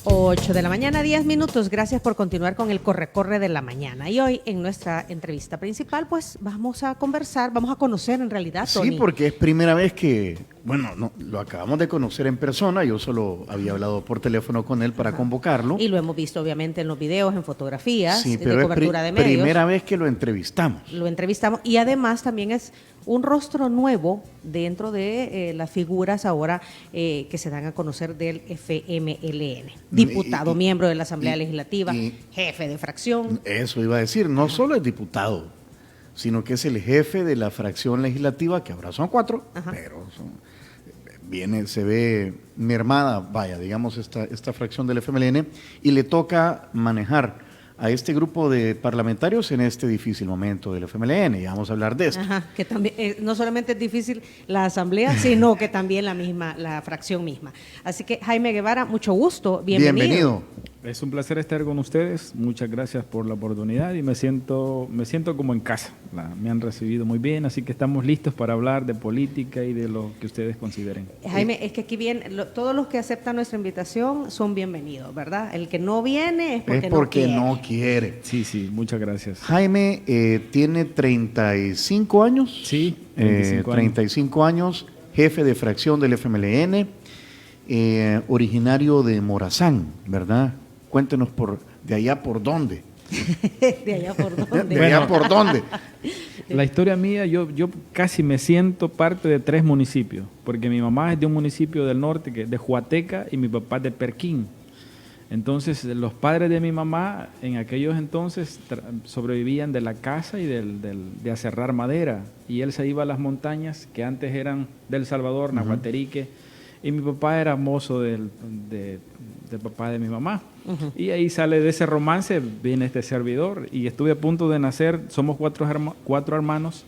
8 de la mañana, 10 minutos. Gracias por continuar con el Corre-Corre de la mañana. Y hoy, en nuestra entrevista principal, pues vamos a conversar, vamos a conocer en realidad, Tony. Sí, porque es primera vez que, bueno, no, lo acabamos de conocer en persona. Yo solo había hablado por teléfono con él para convocarlo. Y lo hemos visto, obviamente, en los videos, en fotografías, sí, de pero cobertura de es medios. primera vez que lo entrevistamos. Lo entrevistamos y además también es un rostro nuevo dentro de las figuras ahora que se dan a conocer del FMLN. Diputado, miembro de la Asamblea Legislativa, jefe de fracción. Eso iba a decir, no solo es diputado, sino que es el jefe de la fracción legislativa, que ahora son 4, pero se ve mermada, vaya, digamos, esta fracción del FMLN, y le toca manejar a este grupo de parlamentarios en este difícil momento del FMLN, y vamos a hablar de esto. Que también no solamente es difícil la asamblea, sino que también la fracción misma. Así que Jaime Guevara, mucho gusto, bienvenido. Es un placer estar con ustedes, muchas gracias por la oportunidad y me siento como en casa, me han recibido muy bien, así que estamos listos para hablar de política y de lo que ustedes consideren. Jaime, es que aquí todos los que aceptan nuestra invitación son bienvenidos, ¿verdad? El que no viene es porque no quiere. Sí, muchas gracias. Jaime tiene 35 años. Sí, 35 años, jefe de fracción del FMLN, originario de Morazán, ¿verdad? Cuéntenos de allá por dónde. ¿De allá por dónde? ¿De allá por dónde? La historia mía, yo casi me siento parte de 3 municipios, porque mi mamá es de un municipio del norte, de Huateca, y mi papá de Perquín. Entonces, los padres de mi mamá en aquellos entonces sobrevivían de la caza y de aserrar madera. Y él se iba a las montañas que antes eran del Salvador, Nahuaterique, y mi papá era mozo del papá de mi mamá. Y ahí sale de ese romance, viene este servidor, y estuve a punto de nacer, somos 4 hermanos.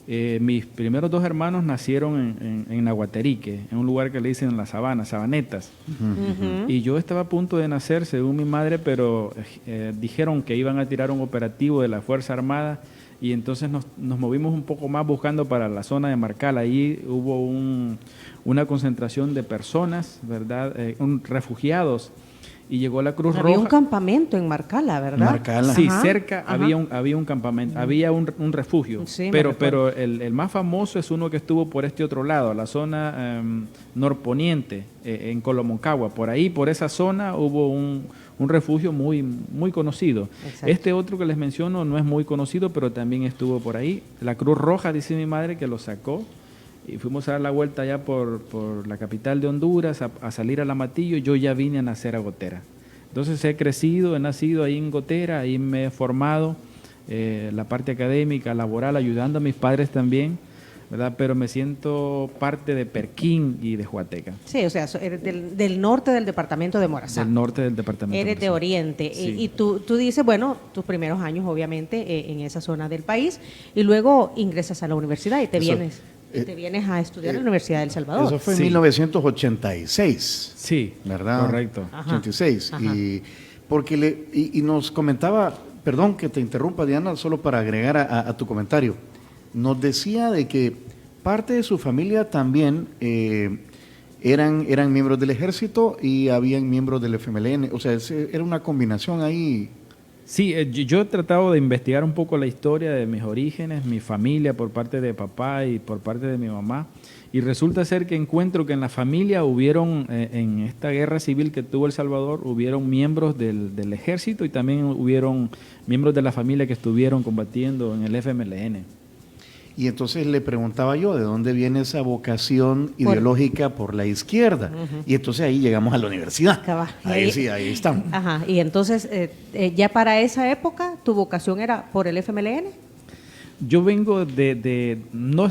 Mis primeros 2 hermanos nacieron en Nahuaterique, en un lugar que le dicen la sabana, Sabanetas. Y yo estaba a punto de nacer, según mi madre, pero dijeron que iban a tirar un operativo de la Fuerza Armada, y entonces nos movimos un poco más buscando para la zona de Marcal. Ahí hubo una concentración de personas, ¿verdad? Refugiados, y llegó la Cruz Roja. Había un campamento en Marcala, ¿verdad? Marcala. Sí, cerca había un campamento, había un refugio, sí, pero el más famoso es uno que estuvo por este otro lado, la zona norponiente, en Colomoncagua. Por ahí, por esa zona, hubo un refugio muy, muy conocido. Exacto. Este otro que les menciono no es muy conocido, pero también estuvo por ahí. La Cruz Roja, dice mi madre, que lo sacó. Y fuimos a dar la vuelta allá por la capital de Honduras, a salir a La Matillo. Yo ya vine a nacer a Gotera. Entonces he nacido ahí en Gotera, ahí me he formado, la parte académica, laboral, ayudando a mis padres también, ¿verdad? Pero me siento parte de Perquín y de Huateca. Sí, o sea, eres del norte del departamento de Morazán. Del norte del departamento. Eres de Oriente. Sí. Y tú dices, bueno, tus primeros años obviamente en esa zona del país, y luego ingresas a la universidad y te vienes a estudiar en la Universidad de El Salvador. Eso fue en 1986. Sí, ¿verdad? Correcto. 86. Y nos comentaba, perdón que te interrumpa, Diana, solo para agregar a tu comentario, nos decía de que parte de su familia también eran miembros del ejército y habían miembros del FMLN, o sea, era una combinación ahí. Sí, yo he tratado de investigar un poco la historia de mis orígenes, mi familia por parte de papá y por parte de mi mamá, y resulta ser que encuentro que en la familia hubieron, en esta guerra civil que tuvo El Salvador, hubieron miembros del ejército y también hubieron miembros de la familia que estuvieron combatiendo en el FMLN. Y entonces le preguntaba yo, ¿de dónde viene esa vocación ideológica por la izquierda? Y entonces ahí llegamos a la universidad. Ahí estamos. Ajá, y entonces, ya para esa época, ¿tu vocación era por el FMLN? Yo vengo no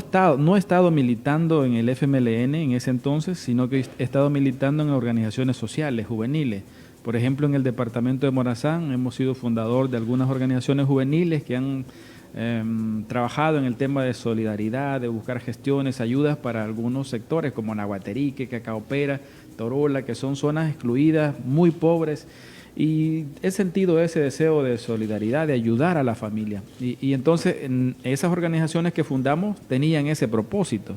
he estado militando en el FMLN en ese entonces, sino que he estado militando en organizaciones sociales, juveniles. Por ejemplo, en el departamento de Morazán hemos sido fundador de algunas organizaciones juveniles que han trabajado en el tema de solidaridad, de buscar gestiones, ayudas para algunos sectores como Nahuaterique, Cacaopera, Torola, que son zonas excluidas, muy pobres, y he sentido ese deseo de solidaridad, de ayudar a la familia. Y entonces esas organizaciones que fundamos tenían ese propósito.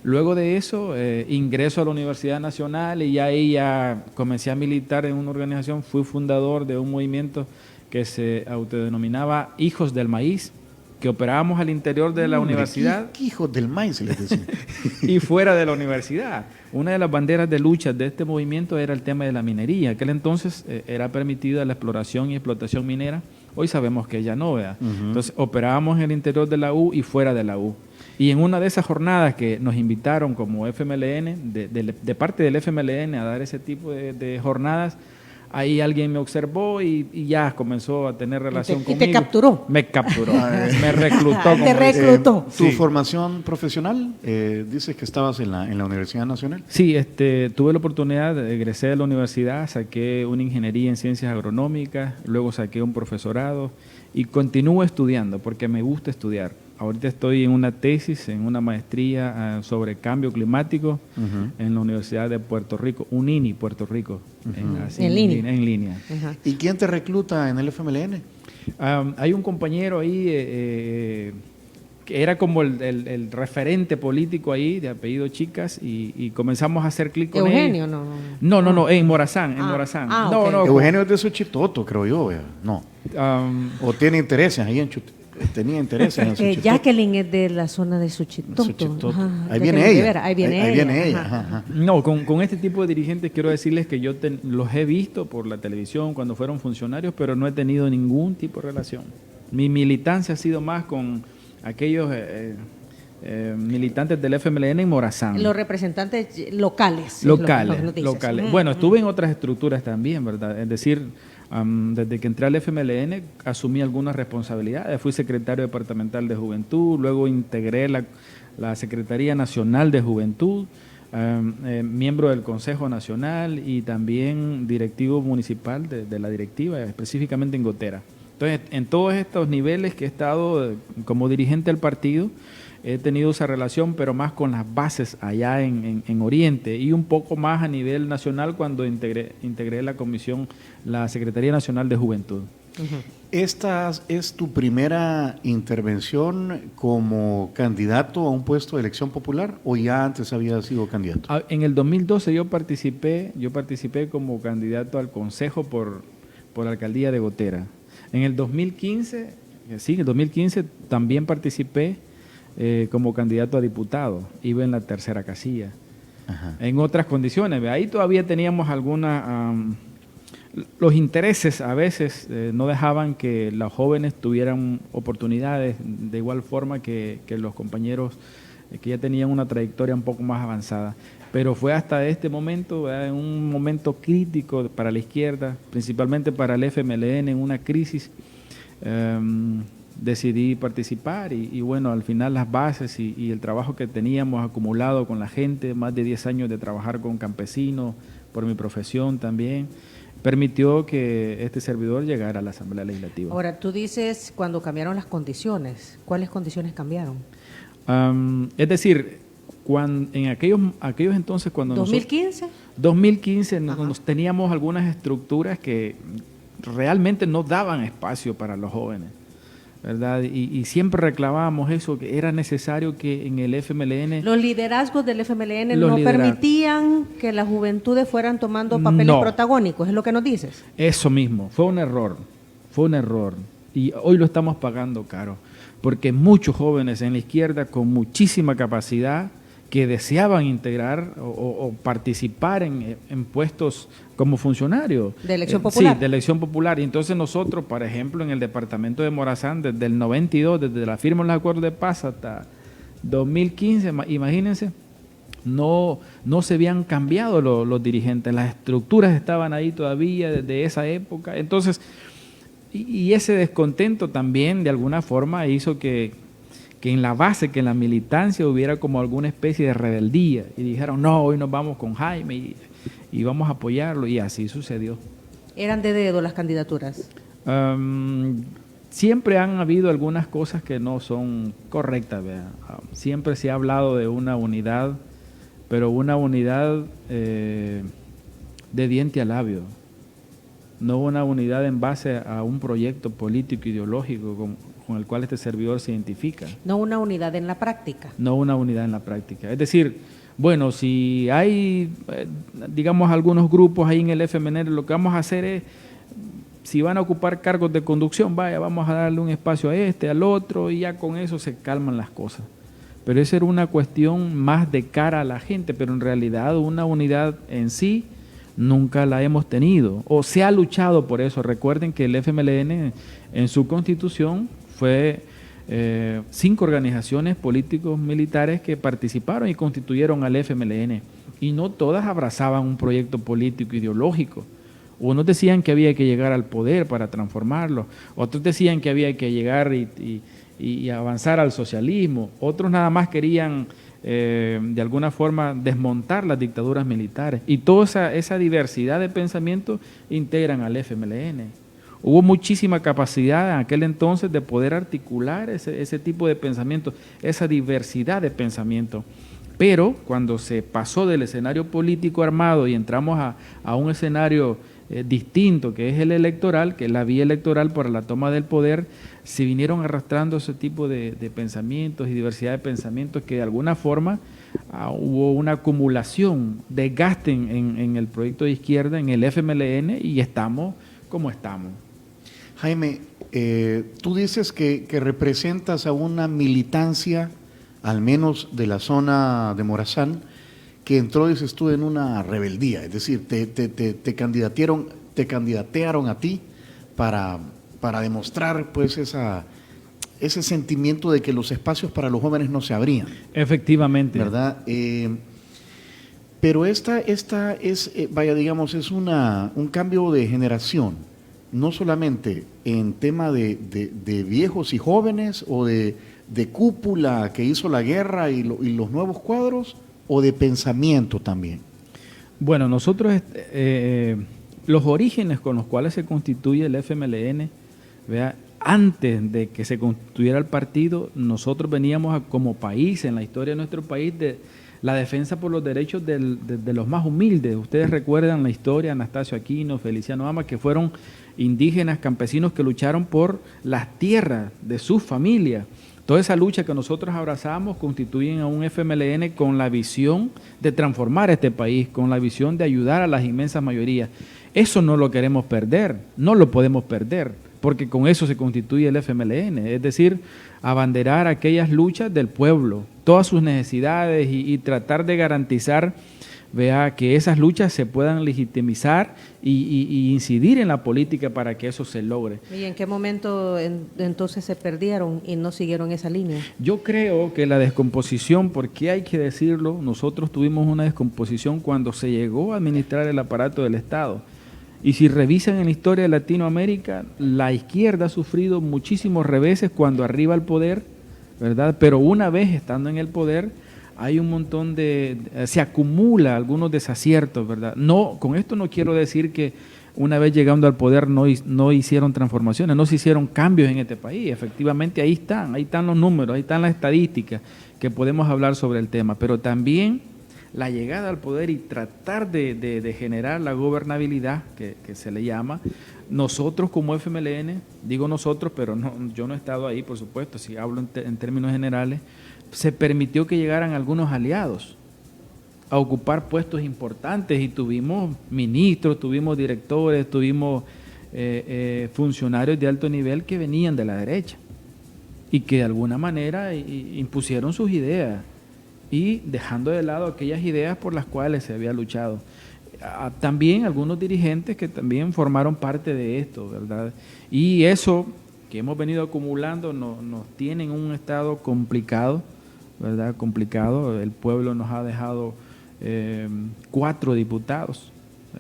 Luego de eso, ingreso a la Universidad Nacional y ahí ya comencé a militar en una organización. Fui fundador de un movimiento que se autodenominaba Hijos del Maíz, que operábamos al interior de la universidad. ¿Qué hijos del maíz se les decía? Y fuera de la universidad. Una de las banderas de lucha de este movimiento era el tema de la minería. En aquel entonces era permitida la exploración y explotación minera. Hoy sabemos que ya no, ¿verdad? Entonces operábamos en el interior de la U y fuera de la U. Y en una de esas jornadas que nos invitaron como FMLN, de parte del FMLN a dar ese tipo de jornadas, ahí alguien me observó y ya comenzó a tener relación conmigo. ¿Y te capturó? Me capturó, me reclutó. Te reclutó. ¿Tu Sí. formación profesional? Dices que estabas en la Universidad Nacional. Sí, tuve la oportunidad, egresé de la universidad, saqué una ingeniería en ciencias agronómicas, luego saqué un profesorado y continúo estudiando porque me gusta estudiar. Ahorita estoy en una tesis, en una maestría sobre cambio climático en la Universidad de Puerto Rico, UNINI, Puerto Rico, En línea. En línea. Ajá. ¿Y quién te recluta en el FMLN? Hay un compañero ahí que era como el referente político ahí, de apellido Chicas, y comenzamos a hacer clic con Eugenio, él. no. No, en Morazán, en Ah, Morazán. ah, No, ok. no, Eugenio es de Suchitoto, creo yo. ¿Vea? No. O tiene intereses ahí tenía intereses en Suchitoto. Jacqueline es de la zona de Suchitoto. Suchitoto. Ajá, Ahí Jacqueline viene ella. Rivera, ahí viene ella. Ajá, ajá. No, con este tipo de dirigentes quiero decirles que yo los he visto por la televisión cuando fueron funcionarios, pero no he tenido ningún tipo de relación. Mi militancia ha sido más con aquellos militantes del FMLN en Morazán. Los representantes locales. Locales, lo que dices. locales. Ujú, Bueno, ujú. estuve en otras estructuras también, ¿verdad? Es decir, desde que entré al FMLN asumí algunas responsabilidades. Fui secretario departamental de Juventud, luego integré la Secretaría Nacional de Juventud, miembro del Consejo Nacional y también directivo municipal de la directiva, específicamente en Gotera. Entonces, en todos estos niveles que he estado como dirigente del partido, he tenido esa relación, pero más con las bases allá en Oriente y un poco más a nivel nacional cuando integré la Secretaría Nacional de Juventud. ¿Esta es tu primera intervención como candidato a un puesto de elección popular o ya antes habías sido candidato? En el 2012 yo participé como candidato al Consejo por la alcaldía de Gotera. En el 2015, también participé como candidato a diputado, iba en la tercera casilla. Ajá. En otras condiciones. Ahí todavía teníamos los intereses a veces no dejaban que los jóvenes tuvieran oportunidades de igual forma que los compañeros que ya tenían una trayectoria un poco más avanzada. Pero fue hasta este momento, ¿verdad? En un momento crítico para la izquierda, principalmente para el FMLN, en una crisis, decidí participar y bueno, al final las bases y el trabajo que teníamos acumulado con la gente, más de 10 años de trabajar con campesinos, por mi profesión también, permitió que este servidor llegara a la Asamblea Legislativa. Ahora, tú dices cuando cambiaron las condiciones. ¿Cuáles condiciones cambiaron? Es decir, en aquellos entonces cuando ¿2015? 2015 nos teníamos algunas estructuras que realmente no daban espacio para los jóvenes, ¿verdad? Y siempre reclamábamos eso, que era necesario que en el FMLN... Los liderazgos del FMLN Los no liderazgos. permitían que las juventudes fueran tomando papeles No. protagónicos, ¿es lo que nos dices? Eso mismo, fue un error. Y hoy lo estamos pagando caro, porque muchos jóvenes en la izquierda con muchísima capacidad que deseaban integrar o participar en puestos como funcionarios. ¿De elección popular? Sí, de elección popular. Y entonces nosotros, por ejemplo, en el departamento de Morazán, desde el 92, desde la firma de los acuerdos de paz hasta 2015, imagínense, no se habían cambiado los dirigentes, las estructuras estaban ahí todavía desde esa época. Entonces, y ese descontento también de alguna forma hizo que en la base, que en la militancia hubiera como alguna especie de rebeldía y dijeron, no, hoy nos vamos con Jaime y vamos a apoyarlo, y así sucedió. ¿Eran de dedo las candidaturas? Siempre han habido algunas cosas que no son correctas, ¿verdad? Siempre se ha hablado de una unidad, pero una unidad de diente a labio, no una unidad en base a un proyecto político ideológico con con el cual este servidor se identifica. No una unidad en la práctica. No una unidad en la práctica. Es decir, bueno, si hay, digamos, algunos grupos ahí en el FMLN, lo que vamos a hacer es, si van a ocupar cargos de conducción, vaya, vamos a darle un espacio a este, al otro, y ya con eso se calman las cosas. Pero esa era una cuestión más de cara a la gente, pero en realidad una unidad en sí nunca la hemos tenido, o se ha luchado por eso. Recuerden que el FMLN en su constitución fue 5 organizaciones políticos militares que participaron y constituyeron al FMLN, y no todas abrazaban un proyecto político ideológico. Unos decían que había que llegar al poder para transformarlo, otros decían que había que llegar y avanzar al socialismo, otros nada más querían de alguna forma desmontar las dictaduras militares, y toda esa diversidad de pensamientos integran al FMLN. Hubo muchísima capacidad en aquel entonces de poder articular ese tipo de pensamiento, esa diversidad de pensamiento. Pero cuando se pasó del escenario político armado y entramos a un escenario distinto, que es el electoral, que es la vía electoral para la toma del poder, se vinieron arrastrando ese tipo de pensamientos y diversidad de pensamientos que de alguna forma hubo una acumulación, desgaste en el proyecto de izquierda, en el FMLN, y estamos como estamos. Jaime, tú dices que representas a una militancia, al menos de la zona de Morazán, que entró, dices tú, en una rebeldía, es decir, te candidatearon a ti para demostrar pues ese sentimiento de que los espacios para los jóvenes no se abrían. Efectivamente. ¿Verdad? Pero esta es, vaya, digamos, es un cambio de generación, no solamente en tema de viejos y jóvenes, o de cúpula que hizo la guerra y los nuevos cuadros, o de pensamiento también. Bueno, nosotros, los orígenes con los cuales se constituye el FMLN, ¿vea? Antes de que se constituyera el partido, nosotros veníamos como país, en la historia de nuestro país, de la defensa por los derechos de los más humildes. Ustedes recuerdan la historia, Anastasio Aquino, Feliciano Ama, que fueron indígenas, campesinos que lucharon por las tierras de sus familias. Toda esa lucha que nosotros abrazamos constituyen a un FMLN con la visión de transformar este país, con la visión de ayudar a las inmensas mayorías. Eso no lo queremos perder, no lo podemos perder, porque con eso se constituye el FMLN, es decir, abanderar aquellas luchas del pueblo, todas sus necesidades, y tratar de garantizar, vea, que esas luchas se puedan legitimizar y incidir en la política para que eso se logre. ¿Y en qué momento entonces se perdieron y no siguieron esa línea? Yo creo que la descomposición, porque hay que decirlo, nosotros tuvimos una descomposición cuando se llegó a administrar el aparato del Estado. Y si revisan en la historia de Latinoamérica, la izquierda ha sufrido muchísimos reveses cuando arriba al poder, ¿verdad? Pero una vez estando en el poder, hay un montón se acumula algunos desaciertos, ¿verdad? No, con esto no quiero decir que una vez llegando al poder no hicieron transformaciones, no se hicieron cambios en este país. Efectivamente, ahí están los números, ahí están las estadísticas que podemos hablar sobre el tema, pero también la llegada al poder y tratar de generar la gobernabilidad que se le llama. Nosotros como FMLN, digo nosotros, pero yo no he estado ahí, por supuesto, si hablo en términos generales, se permitió que llegaran algunos aliados a ocupar puestos importantes, y tuvimos ministros, tuvimos directores, tuvimos funcionarios de alto nivel que venían de la derecha y que de alguna manera impusieron sus ideas, y dejando de lado aquellas ideas por las cuales se había luchado. También algunos dirigentes que también formaron parte de esto, ¿verdad? Y eso que hemos venido acumulando nos tiene en un estado complicado, ¿verdad? Complicado. El pueblo nos ha dejado 4 diputados,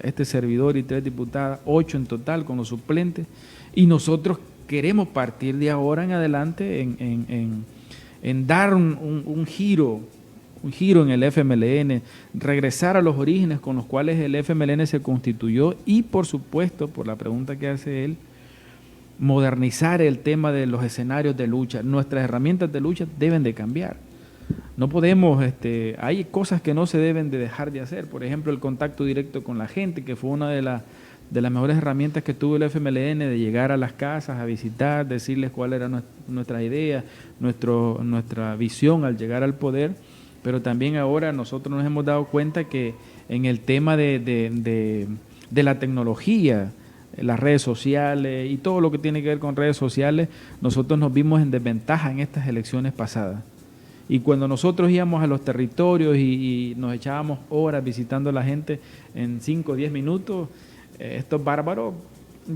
este servidor y 3 diputadas, 8 en total con los suplentes, y nosotros queremos partir de ahora en adelante en dar un giro en el FMLN, regresar a los orígenes con los cuales el FMLN se constituyó, y por supuesto, por la pregunta que hace él, modernizar el tema de los escenarios de lucha. Nuestras herramientas de lucha deben de cambiar. No podemos, hay cosas que no se deben de dejar de hacer. Por ejemplo, el contacto directo con la gente, que fue una de las de las mejores herramientas que tuvo el FMLN, de llegar a las casas, a visitar, decirles cuál era nuestra idea, nuestra visión al llegar al poder, pero también ahora nosotros nos hemos dado cuenta que en el tema de la tecnología, las redes sociales y todo lo que tiene que ver con redes sociales, nosotros nos vimos en desventaja en estas elecciones pasadas. Y cuando nosotros íbamos a los territorios y nos echábamos horas visitando a la gente en 5 o 10 minutos, estos bárbaros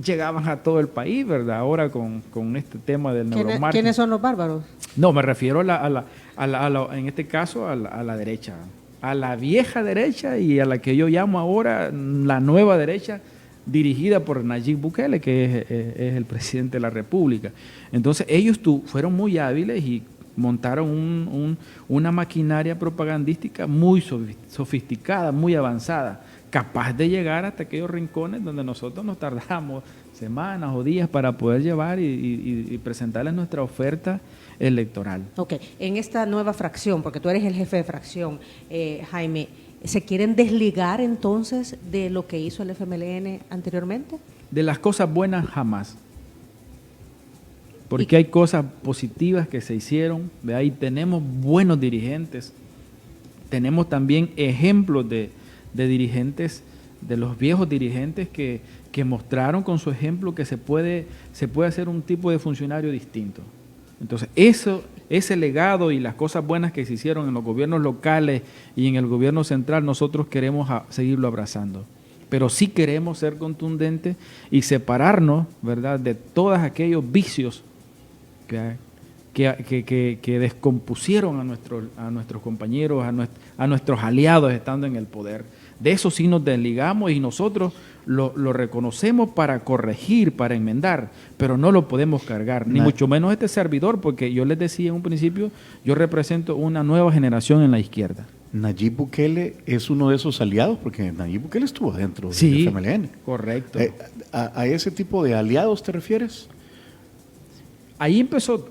llegaban a todo el país, ¿verdad? Ahora con este tema del neuromarketing. ¿Quiénes son los bárbaros? No, me refiero en este caso a la derecha, a la vieja derecha y a la que yo llamo ahora la nueva derecha, dirigida por Nayib Bukele, que es el presidente de la República. Entonces ellos fueron muy hábiles y montaron una maquinaria propagandística muy sofisticada, muy avanzada, capaz de llegar hasta aquellos rincones donde nosotros nos tardamos semanas o días para poder llevar y presentarles nuestra oferta electoral. Ok, en esta nueva fracción, porque tú eres el jefe de fracción, Jaime, ¿se quieren desligar entonces de lo que hizo el FMLN anteriormente? De las cosas buenas jamás. Porque hay cosas positivas que se hicieron, de ahí tenemos buenos dirigentes, tenemos también ejemplos de dirigentes, de los viejos dirigentes que mostraron con su ejemplo que se puede hacer un tipo de funcionario distinto. Entonces, ese legado y las cosas buenas que se hicieron en los gobiernos locales y en el gobierno central, nosotros queremos seguirlo abrazando. Pero sí queremos ser contundentes y separarnos, ¿verdad?, de todos aquellos vicios que descompusieron a nuestros compañeros, a nuestros aliados estando en el poder. De eso sí nos desligamos y nosotros lo reconocemos para corregir, para enmendar, pero no lo podemos cargar, ni mucho menos este servidor, porque yo les decía en un principio, yo represento una nueva generación en la izquierda. Nayib Bukele es uno de esos aliados, porque Nayib Bukele estuvo dentro del FMLN. Correcto. ¿A ese tipo de aliados te refieres? Ahí empezó.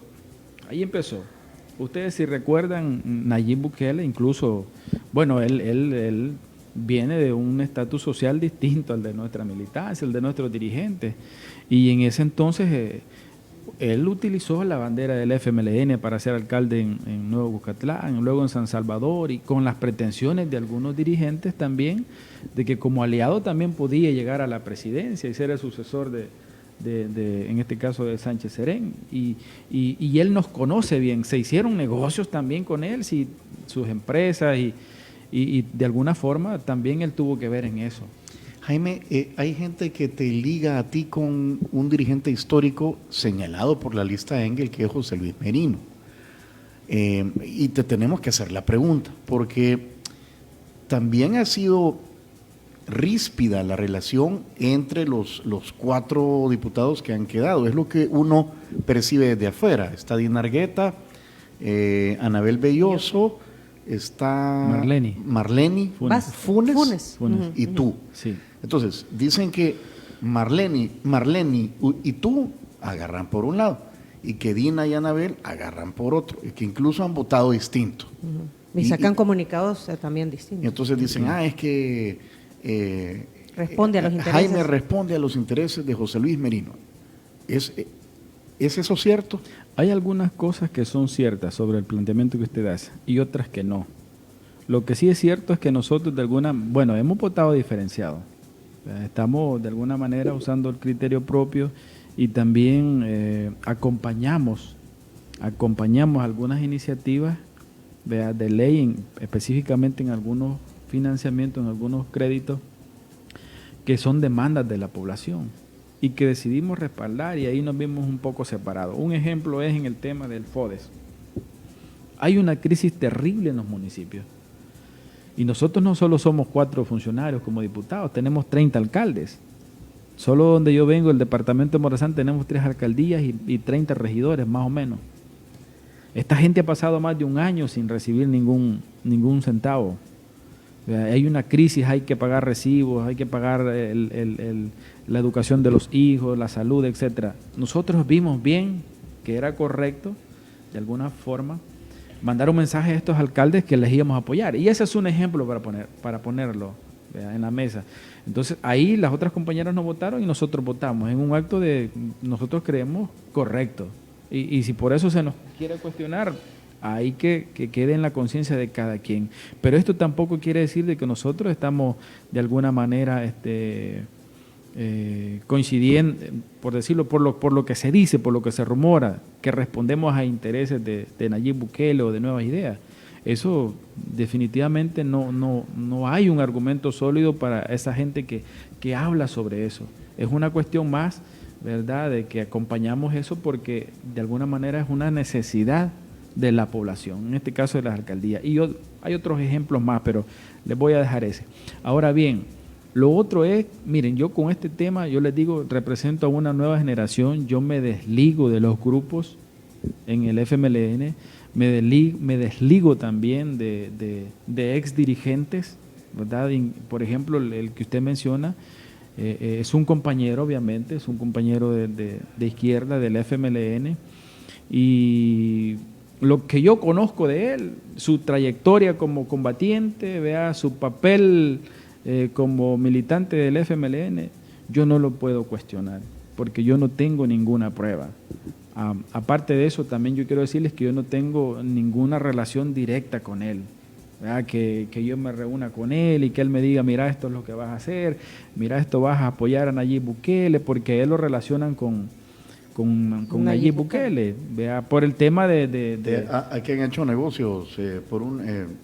Ustedes si recuerdan, Nayib Bukele incluso, bueno, él viene de un estatus social distinto al de nuestra militancia, el de nuestros dirigentes, y en ese entonces él utilizó la bandera del FMLN para ser alcalde en Nuevo Cuscatlán, luego en San Salvador, y con las pretensiones de algunos dirigentes también, de que como aliado también podía llegar a la presidencia y ser el sucesor de en este caso de Sánchez Serén, y él nos conoce bien, se hicieron negocios también con él, sí, sus empresas, y de alguna forma también él tuvo que ver en eso. Jaime, hay gente que te liga a ti con un dirigente histórico señalado por la lista Engel, que es José Luis Merino, y te tenemos que hacer la pregunta, porque también ha sido ríspida la relación entre los 4 diputados que han quedado. Es lo que uno percibe desde afuera. Está Dina Argueta, Anabel Belloso, está Marleni Funes. Y tú. Sí. Entonces, dicen que Marleni y tú agarran por un lado y que Dina y Anabel agarran por otro, y que incluso han votado distinto. Y sacan comunicados también distintos. Y entonces dicen, es que responde a los intereses. Jaime responde a los intereses de José Luis Merino. ¿Es eso cierto? Hay algunas cosas que son ciertas sobre el planteamiento que usted hace y otras que no. Lo que sí es cierto es que nosotros hemos votado diferenciado. Estamos de alguna manera usando el criterio propio y también acompañamos algunas iniciativas de ley, específicamente en algunos financiamientos, en algunos créditos que son demandas de la población y que decidimos respaldar, y ahí nos vimos un poco separados. Un ejemplo es en el tema del FODES. Hay una crisis terrible en los municipios y nosotros no solo somos 4 funcionarios como diputados, tenemos 30 alcaldes. Solo donde yo vengo, el departamento de Morazán, tenemos 3 alcaldías y 30 regidores más o menos. Esta gente ha pasado más de un año sin recibir ningún centavo. Hay una crisis, hay que pagar recibos, hay que pagar la educación de los hijos, la salud, etcétera. Nosotros vimos bien que era correcto, de alguna forma, mandar un mensaje a estos alcaldes que les íbamos a apoyar. Y ese es un ejemplo para ponerlo, ¿verdad?, en la mesa. Entonces ahí las otras compañeras no votaron y nosotros votamos en un acto de nosotros creemos correcto. Y si por eso se nos quiere cuestionar, hay que quede en la conciencia de cada quien. Pero esto tampoco quiere decir de que nosotros estamos de alguna manera coincidiendo, por decirlo, por lo que se dice, por lo que se rumora, que respondemos a intereses de Nayib Bukele o de nuevas ideas. Eso definitivamente no hay un argumento sólido para esa gente que habla sobre eso. Es una cuestión más, ¿verdad?, de que acompañamos eso porque de alguna manera es una necesidad de la población, en este caso de las alcaldías. Y hay otros ejemplos más, pero les voy a dejar ese. Ahora bien, lo otro es, miren, yo con este tema, yo les digo, represento a una nueva generación, yo me desligo de los grupos en el FMLN, me desligo también de ex dirigentes, ¿verdad? Por ejemplo, el que usted menciona, es un compañero, obviamente, es un compañero de izquierda del FMLN, y lo que yo conozco de él, su trayectoria como combatiente, vea su papel como militante del FMLN, yo no lo puedo cuestionar, porque yo no tengo ninguna prueba. Aparte de eso, también yo quiero decirles que yo no tengo ninguna relación directa con él, ¿verdad? Que yo me reúna con él y que él me diga, mira, esto es lo que vas a hacer, mira, esto vas a apoyar a Nayib Bukele, porque él lo relacionan con Nayib Bukele, ¿vea? Por el tema de Aquí han hecho negocios por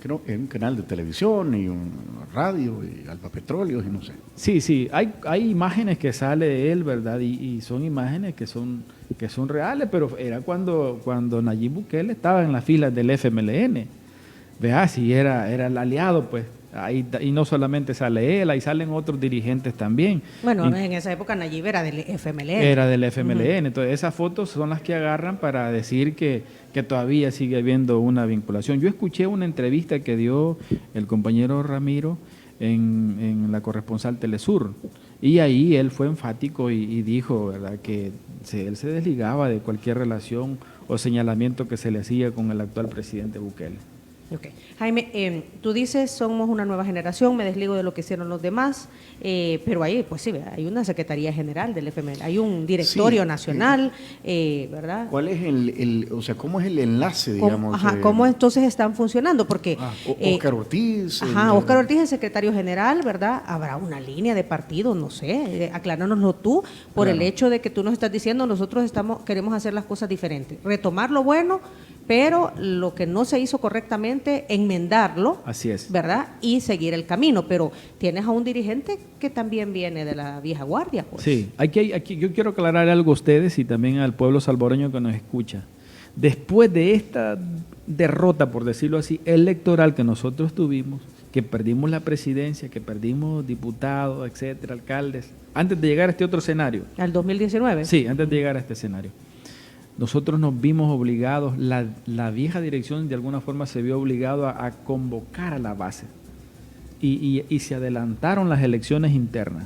creo, en un canal de televisión y un radio y Alba Petróleos y no sé. Sí, hay imágenes que sale de él, ¿verdad? Y son imágenes que son reales, pero era cuando Nayib Bukele estaba en las filas del FMLN. Vea, si era el aliado, pues. Ahí, y no solamente sale él, ahí salen otros dirigentes también. Bueno, en esa época Nayib era del FMLN. Era del FMLN. Entonces esas fotos son las que agarran para decir que todavía sigue habiendo una vinculación. Yo escuché una entrevista que dio el compañero Ramiro en la corresponsal Telesur, y ahí él fue enfático y dijo, ¿verdad?, que él se desligaba de cualquier relación o señalamiento que se le hacía con el actual presidente Bukele. Okay. Jaime, tú dices, somos una nueva generación, me desligo de lo que hicieron los demás, pero ahí, pues sí, hay una Secretaría General del FMLN, hay un directorio nacional, ¿verdad? ¿Cuál es o sea, cómo es el enlace, digamos? ¿Cómo entonces están funcionando? Porque Óscar Ortiz. Óscar Ortiz es secretario general, ¿verdad? ¿Habrá una línea de partido? No sé, acláranoslo tú, por el hecho de que tú nos estás diciendo, nosotros queremos hacer las cosas diferentes, retomar lo bueno, pero lo que no se hizo correctamente, enmendarlo. Así es. ¿Verdad? Y seguir el camino. Pero tienes a un dirigente que también viene de la vieja guardia, pues. Sí, aquí yo quiero aclarar algo a ustedes y también al pueblo salvadoreño que nos escucha. Después de esta derrota, por decirlo así, electoral que nosotros tuvimos, que perdimos la presidencia, que perdimos diputados, etcétera, alcaldes, antes de llegar a este otro escenario. ¿Al 2019? Sí, antes de llegar a este escenario. Nosotros nos vimos obligados, la vieja dirección de alguna forma se vio obligado a convocar a la base y se adelantaron las elecciones internas.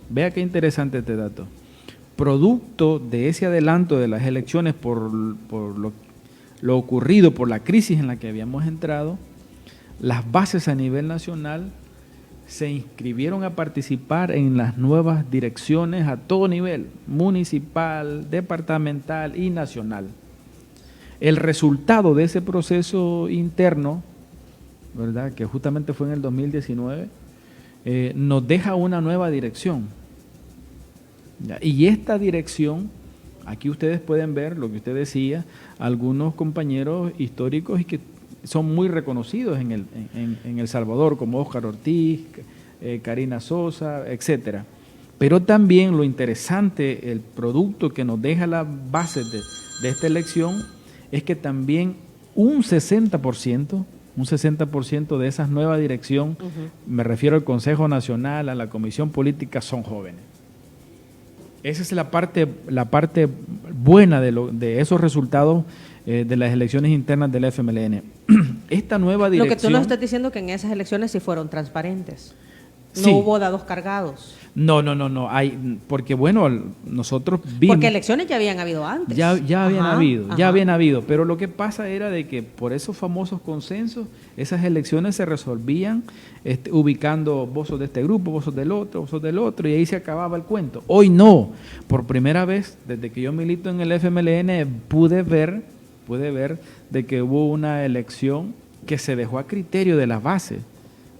Vea qué interesante este dato. Producto de ese adelanto de las elecciones por lo ocurrido, por la crisis en la que habíamos entrado, las bases a nivel nacional se inscribieron a participar en las nuevas direcciones a todo nivel, municipal, departamental y nacional. El resultado de ese proceso interno, ¿verdad?, que justamente fue en el 2019, nos deja una nueva dirección. Y esta dirección, aquí ustedes pueden ver lo que usted decía, algunos compañeros históricos y que son muy reconocidos en El Salvador, como Óscar Ortiz, Karina Sosa, etcétera. Pero también lo interesante, el producto que nos deja la base de esta elección, es que también un 60% de esa nueva dirección, me refiero al Consejo Nacional, a la Comisión Política, son jóvenes. Esa es la parte buena de esos resultados de las elecciones internas del FMLN. Esta nueva dirección... Lo que tú nos estás diciendo que en esas elecciones sí fueron transparentes. No Sí. hubo dados cargados. No, porque bueno, nosotros vimos... Porque elecciones ya habían habido antes. Ya habían Ajá, habido, ya ajá. habían habido, pero lo que pasa era de que por esos famosos consensos, esas elecciones se resolvían ubicando vos sos de este grupo, vos sos del otro, y ahí se acababa el cuento. Hoy no, por primera vez, desde que yo milito en el FMLN, pude ver de que hubo una elección que se dejó a criterio de las bases,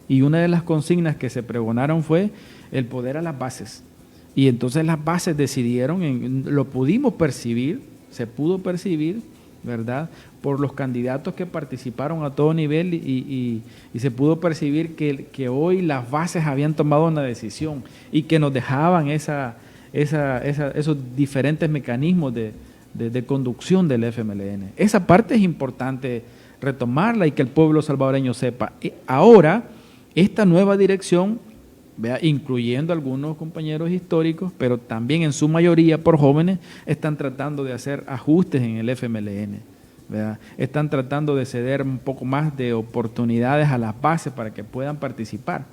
y una de las consignas que se pregonaron fue el poder a las bases. Y entonces las bases decidieron, lo pudimos percibir, se pudo percibir, ¿verdad?, por los candidatos que participaron a todo nivel y se pudo percibir que hoy las bases habían tomado una decisión y que nos dejaban esos diferentes mecanismos de conducción del FMLN. Esa parte es importante retomarla y que el pueblo salvadoreño sepa. Ahora, esta nueva dirección, ¿vea?, incluyendo algunos compañeros históricos, pero también en su mayoría por jóvenes, están tratando de hacer ajustes en el FMLN, ¿vea? Están tratando de ceder un poco más de oportunidades a las bases para que puedan participar.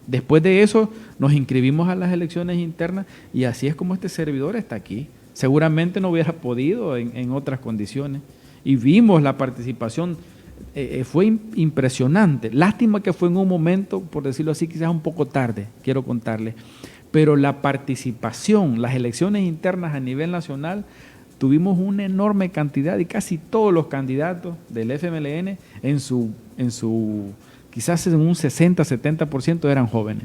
Después de eso nos inscribimos a las elecciones internas y así es como este servidor está aquí. Seguramente no hubiera podido en otras condiciones y vimos la participación. Fue impresionante. Lástima que fue en un momento, por decirlo así, quizás un poco tarde, quiero contarles. Pero la participación, las elecciones internas a nivel nacional, tuvimos una enorme cantidad y casi todos los candidatos del FMLN quizás en un 60-70% eran jóvenes.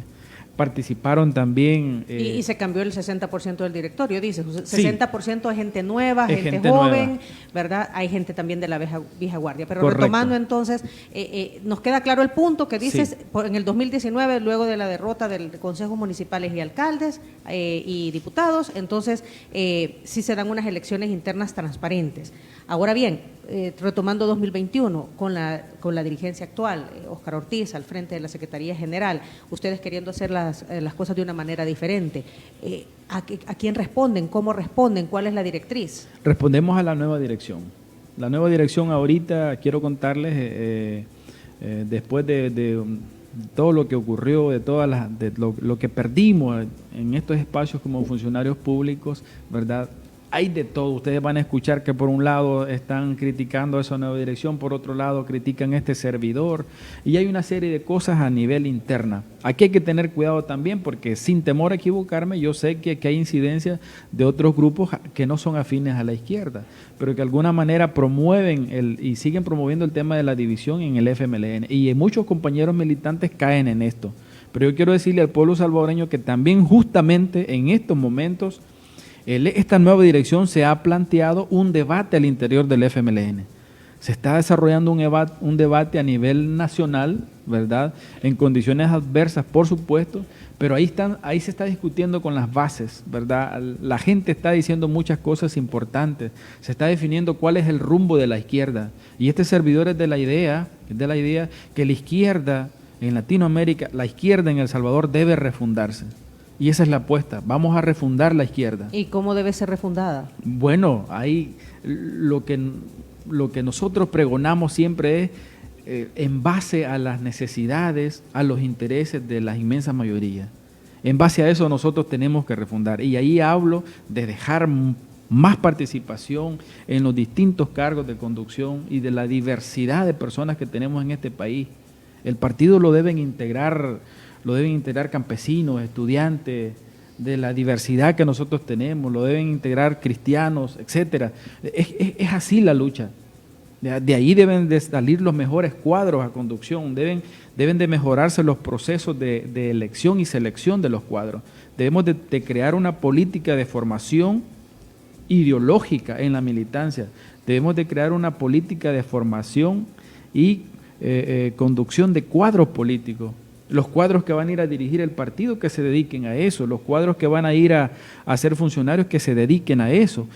Participaron también... Y se cambió el 60% del directorio, dice. Sí. 60% es gente nueva, Es gente gente joven, nueva. ¿verdad? Hay gente también de la vieja guardia. Pero Correcto. retomando entonces, nos queda claro el punto que dices, Sí. en el 2019, luego de la derrota del Consejos Municipales y Alcaldes y Diputados, entonces sí se dan unas elecciones internas transparentes. Ahora bien, retomando 2021, con la dirigencia actual, Óscar Ortiz al frente de la Secretaría General, ustedes queriendo hacer las cosas de una manera diferente, ¿a quién responden? ¿Cómo responden? ¿Cuál es la directriz? Respondemos a la nueva dirección. La nueva dirección ahorita, quiero contarles, después de todo lo que ocurrió, de lo que perdimos en estos espacios como funcionarios públicos, ¿verdad? Hay de todo. Ustedes van a escuchar que por un lado están criticando esa nueva dirección, por otro lado critican este servidor, y hay una serie de cosas a nivel interna. Aquí hay que tener cuidado también porque sin temor a equivocarme, yo sé que hay incidencias de otros grupos que no son afines a la izquierda, pero que de alguna manera promueven y siguen promoviendo el tema de la división en el FMLN, y muchos compañeros militantes caen en esto. Pero yo quiero decirle al pueblo salvadoreño que también justamente en estos momentos esta nueva dirección se ha planteado un debate al interior del FMLN. Se está desarrollando un debate a nivel nacional, ¿verdad?, en condiciones adversas, por supuesto, pero ahí se está discutiendo con las bases, ¿verdad? La gente está diciendo muchas cosas importantes, se está definiendo cuál es el rumbo de la izquierda, y este servidor es de la idea que la izquierda en Latinoamérica, la izquierda en El Salvador debe refundarse. Y esa es la apuesta, vamos a refundar la izquierda. ¿Y cómo debe ser refundada? Bueno, ahí lo que nosotros pregonamos siempre es en base a las necesidades, a los intereses de la inmensa mayoría. En base a eso nosotros tenemos que refundar. Y ahí hablo de dejar más participación en los distintos cargos de conducción y de la diversidad de personas que tenemos en este país. El partido lo deben integrar campesinos, estudiantes, de la diversidad que nosotros tenemos, lo deben integrar cristianos, etcétera. Es así la lucha. De ahí deben de salir los mejores cuadros a conducción, deben de mejorarse los procesos de elección y selección de los cuadros. Debemos de crear una política de formación ideológica en la militancia. Debemos de crear una política de formación y conducción de cuadros políticos. Los cuadros que van a ir a dirigir el partido que se dediquen a eso, los cuadros que van a ir a ser funcionarios que se dediquen a eso.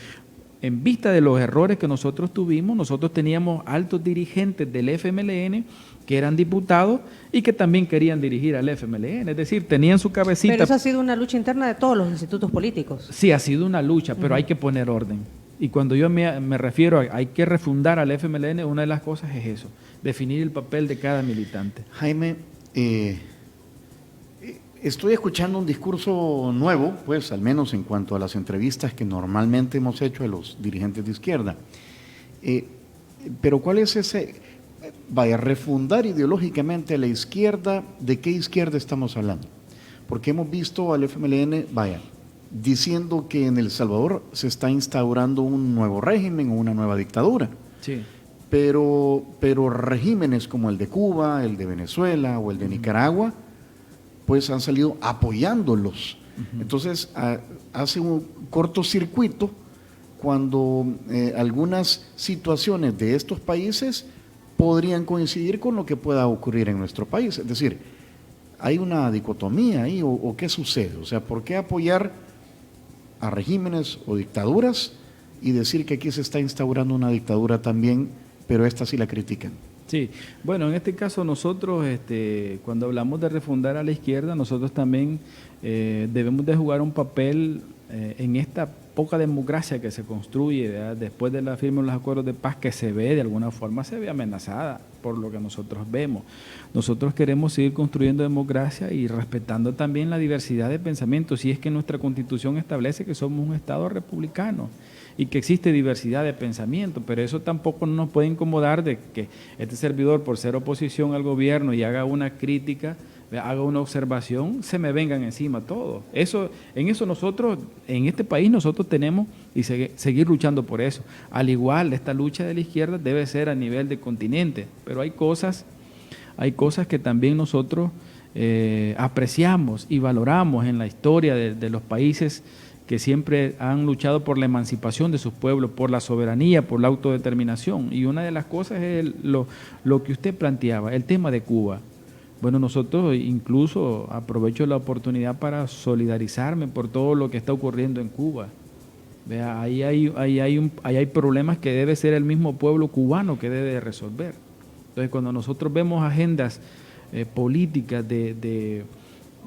En vista de los errores que nosotros tuvimos, nosotros teníamos altos dirigentes del FMLN que eran diputados y que también querían dirigir al FMLN, es decir, tenían su cabecita. Pero eso ha sido una lucha interna de todos los institutos políticos. Sí, ha sido una lucha, pero hay que poner orden. Y cuando yo me refiero a hay que refundar al FMLN, una de las cosas es eso, definir el papel de cada militante. Jaime, Estoy escuchando un discurso nuevo, pues al menos en cuanto a las entrevistas que normalmente hemos hecho a los dirigentes de izquierda. Pero ¿cuál es ese? Vaya, refundar ideológicamente a la izquierda, ¿de qué izquierda estamos hablando? Porque hemos visto al FMLN, vaya, diciendo que en El Salvador se está instaurando un nuevo régimen o una nueva dictadura. Sí. Pero regímenes como el de Cuba, el de Venezuela o el de Nicaragua, pues han salido apoyándolos. Entonces, hace un cortocircuito cuando algunas situaciones de estos países podrían coincidir con lo que pueda ocurrir en nuestro país. Es decir, ¿hay una dicotomía ahí o qué sucede? O sea, ¿por qué apoyar a regímenes o dictaduras y decir que aquí se está instaurando una dictadura también, pero esta sí la critican? Sí, bueno, en este caso nosotros, cuando hablamos de refundar a la izquierda, nosotros también debemos de jugar un papel en esta poca democracia que se construye, ¿verdad? Después de la firma de los acuerdos de paz, que se ve de alguna forma, se ve amenazada por lo que nosotros vemos. Nosotros queremos seguir construyendo democracia y respetando también la diversidad de pensamientos, si es que nuestra Constitución establece que somos un Estado republicano y que existe diversidad de pensamiento, pero eso tampoco nos puede incomodar de que este servidor, por ser oposición al gobierno y haga una crítica, haga una observación, se me vengan encima todos. En eso nosotros, en este país, nosotros tenemos y seguir luchando por eso. Al igual, esta lucha de la izquierda debe ser a nivel de continente, pero hay cosas que también nosotros apreciamos y valoramos en la historia de los países que siempre han luchado por la emancipación de sus pueblos, por la soberanía, por la autodeterminación. Y una de las cosas es lo que usted planteaba, el tema de Cuba. Bueno, nosotros incluso aprovecho la oportunidad para solidarizarme por todo lo que está ocurriendo en Cuba. Vea, ahí hay problemas que debe ser el mismo pueblo cubano que debe de resolver. Entonces, cuando nosotros vemos agendas políticas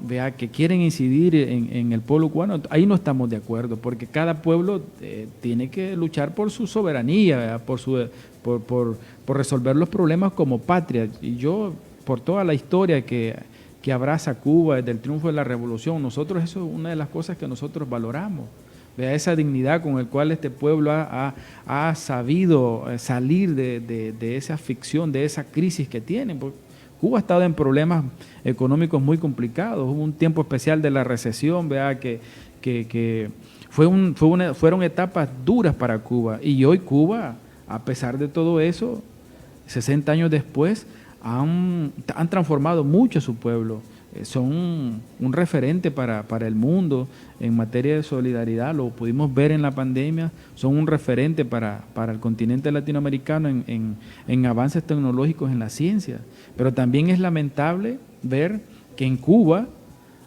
vea, que quieren incidir en el pueblo cubano, ahí no estamos de acuerdo, porque cada pueblo tiene que luchar por su soberanía, ¿verdad? por resolver los problemas como patria. Y yo, por toda la historia que abraza Cuba desde el triunfo de la revolución, nosotros, eso es una de las cosas que nosotros valoramos. Vea, esa dignidad con la cual este pueblo ha sabido salir de esa ficción, de esa crisis que tienen. Cuba ha estado en problemas económicos muy complicados. Hubo un tiempo especial de la recesión, vea, que fueron etapas duras para Cuba. Y hoy Cuba, a pesar de todo eso, 60 años después, han transformado mucho a su pueblo. Son un referente para el mundo en materia de solidaridad, lo pudimos ver en la pandemia, son un referente para el continente latinoamericano en avances tecnológicos en la ciencia. Pero también es lamentable ver que en Cuba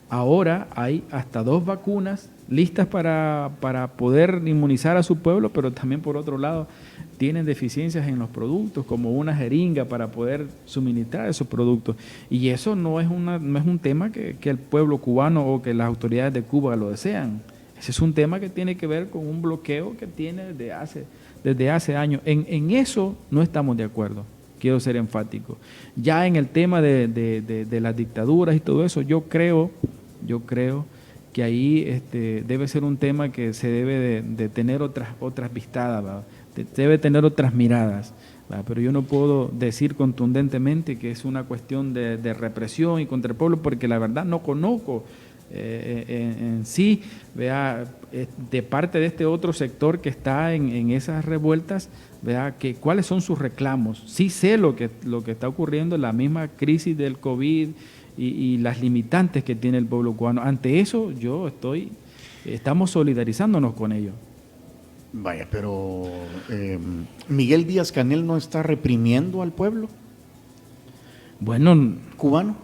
ahora hay hasta 2 vacunas listas para poder inmunizar a su pueblo, pero también por otro lado tienen deficiencias en los productos, como una jeringa para poder suministrar esos productos. Y eso no es un tema que el pueblo cubano o que las autoridades de Cuba lo desean. Ese es un tema que tiene que ver con un bloqueo que tiene desde hace años. En eso no estamos de acuerdo, quiero ser enfático. Ya en el tema de las dictaduras y todo eso, yo creo que ahí debe ser un tema que se debe de tener otras vistadas, ¿verdad? Debe tener otras miradas, ¿verdad? Pero yo no puedo decir contundentemente que es una cuestión de represión y contra el pueblo, porque la verdad no conozco en sí, vea, de parte de este otro sector que está en esas revueltas, vea, que cuáles son sus reclamos. Sí sé lo que está ocurriendo, la misma crisis del COVID y las limitantes que tiene el pueblo cubano. Ante eso estamos solidarizándonos con ellos. Vaya, pero Miguel Díaz-Canel no está reprimiendo al pueblo. Bueno, cubano.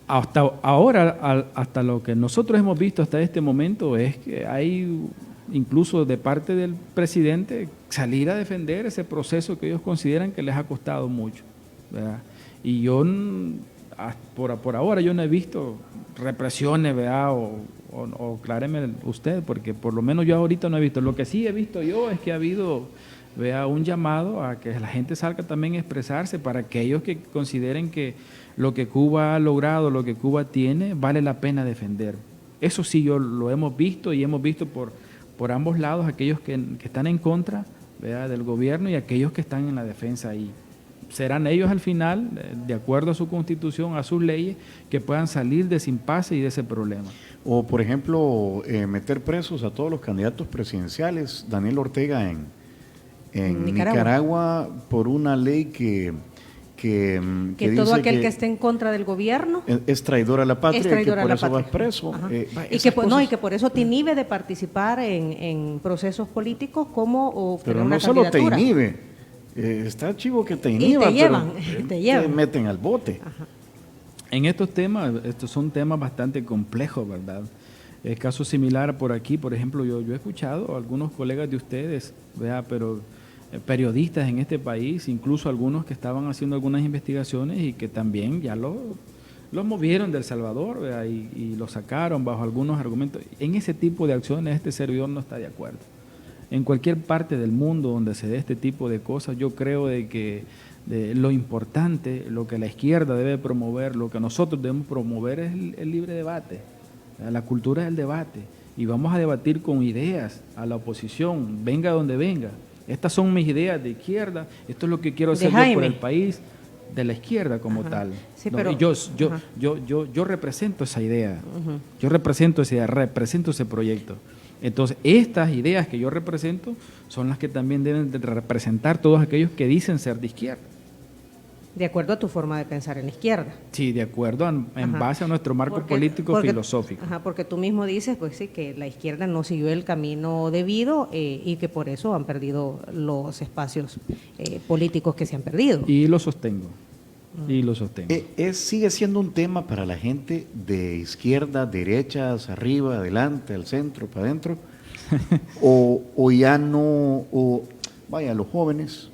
Hasta ahora, hasta lo que nosotros hemos visto hasta este momento, es que hay incluso de parte del presidente salir a defender ese proceso que ellos consideran que les ha costado mucho, ¿verdad? Y yo, por ahora, yo no he visto represiones, ¿verdad? O acláreme usted, porque por lo menos yo ahorita no he visto. Lo que sí he visto yo es que ha habido vea un llamado a que la gente salga también a expresarse para aquellos que consideren que lo que Cuba ha logrado, lo que Cuba tiene, vale la pena defender. Eso sí, yo lo hemos visto y hemos visto por ambos lados, aquellos que están en contra, ¿vea?, del gobierno y aquellos que están en la defensa ahí. Serán ellos al final, de acuerdo a su constitución, a sus leyes, que puedan salir de ese impasse y de ese problema. O, por ejemplo, meter presos a todos los candidatos presidenciales. Daniel Ortega en Nicaragua por una ley que todo dice aquel que esté en contra del gobierno es traidor a la patria y que por eso va preso. Y que por eso te inhibe de participar en procesos políticos como pero una no solo te candidatura. inhibe, está chivo que te inhiba, te llevan, pero te llevan. te meten al bote. Ajá. En estos son temas bastante complejos, ¿verdad? El caso similar por aquí, por ejemplo, yo he escuchado a algunos colegas de ustedes, ¿vea?, pero periodistas en este país, incluso algunos que estaban haciendo algunas investigaciones y que también ya los movieron de El Salvador, ¿vea?, y lo sacaron bajo algunos argumentos. En ese tipo de acciones este servidor no está de acuerdo. En cualquier parte del mundo donde se dé este tipo de cosas, yo creo de que lo importante, lo que la izquierda debe promover, lo que nosotros debemos promover es el libre debate, la cultura del debate, y vamos a debatir con ideas a la oposición, venga donde venga. Estas son mis ideas de izquierda, esto es lo que quiero hacer yo por el país, de la izquierda como tal. Sí, ¿no? pero, Y yo represento esa idea, yo represento ese proyecto. Entonces, estas ideas que yo represento son las que también deben de representar todos aquellos que dicen ser de izquierda. De acuerdo a tu forma de pensar en la izquierda. Sí, de acuerdo en base a nuestro marco político filosófico. Porque tú mismo dices, pues sí, que la izquierda no siguió el camino debido y que por eso han perdido los espacios políticos que se han perdido. Y lo sostengo. Y lo sostengo. Sigue siendo un tema para la gente de izquierda, derecha, hacia arriba, adelante, al centro, para adentro, o ya no, vaya, los jóvenes,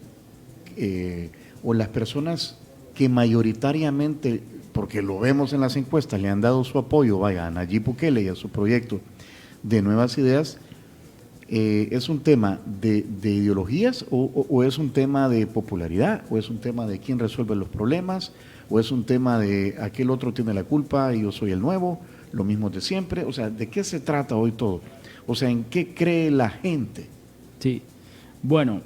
o las personas que mayoritariamente, porque lo vemos en las encuestas, le han dado su apoyo, vaya, a Nayib Bukele y a su proyecto de nuevas ideas. ¿Es un tema de ideologías o es un tema de popularidad o es un tema de quién resuelve los problemas o es un tema de aquel otro tiene la culpa y yo soy el nuevo, lo mismo de siempre? O sea, ¿de qué se trata hoy todo? O sea, ¿en qué cree la gente? Sí, bueno.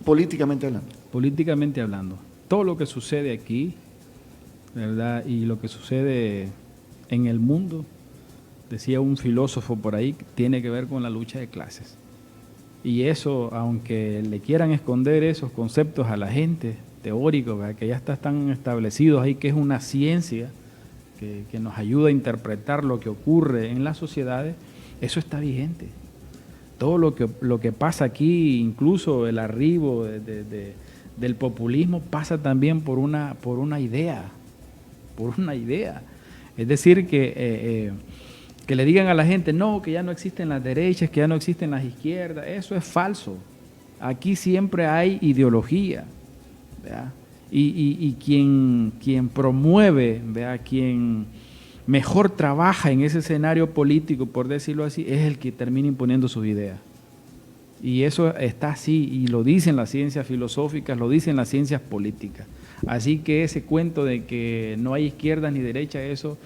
Políticamente hablando. Políticamente hablando, todo lo que sucede aquí, ¿verdad?, y lo que sucede en el mundo, decía un filósofo por ahí, tiene que ver con la lucha de clases. Y eso, aunque le quieran esconder esos conceptos a la gente, teóricos, ¿verdad?, que ya están establecidos ahí, que es una ciencia que nos ayuda a interpretar lo que ocurre en las sociedades, eso está vigente. Todo lo que pasa aquí, incluso el arribo del populismo, pasa también por una idea, Es decir, que le digan a la gente, no, que ya no existen las derechas, que ya no existen las izquierdas, eso es falso. Aquí siempre hay ideología, ¿verdad? Y quien promueve, ¿verdad?, quien mejor trabaja en ese escenario político, por decirlo así, es el que termina imponiendo sus ideas. Y eso está así, y lo dicen las ciencias filosóficas, lo dicen las ciencias políticas. Así que ese cuento de que no hay izquierda ni derecha, eso,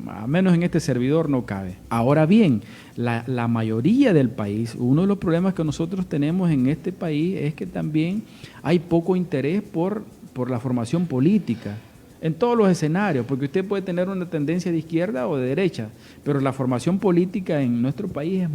a menos en este servidor, no cabe. Ahora bien, la mayoría del país, uno de los problemas que nosotros tenemos en este país es que también hay poco interés por la formación política. En todos los escenarios, porque usted puede tener una tendencia de izquierda o de derecha, pero la formación política en nuestro país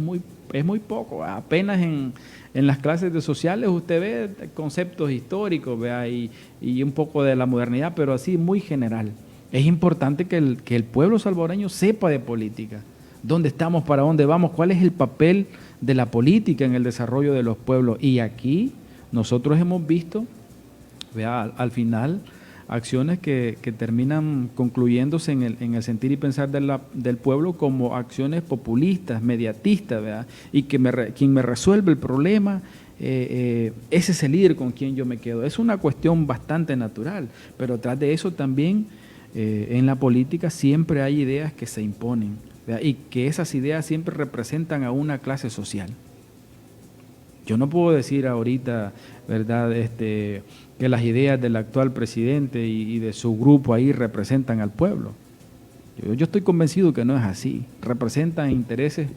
es muy poco. Apenas en las clases de sociales usted ve conceptos históricos, ¿vea?, y un poco de la modernidad, pero así muy general. Es importante que el pueblo salvadoreño sepa de política, dónde estamos, para dónde vamos, cuál es el papel de la política en el desarrollo de los pueblos. Y aquí nosotros hemos visto, ¿vea?, al final, acciones que terminan concluyéndose en el sentir y pensar del pueblo como acciones populistas, mediatistas, ¿verdad? Y quien me resuelve el problema, ese es el líder con quien yo me quedo. Es una cuestión bastante natural, pero tras de eso también en la política siempre hay ideas que se imponen, ¿verdad?, y que esas ideas siempre representan a una clase social. Yo no puedo decir ahorita, ¿verdad?, que las ideas del actual presidente y de su grupo ahí representan al pueblo. Yo estoy convencido que no es así. Representan intereses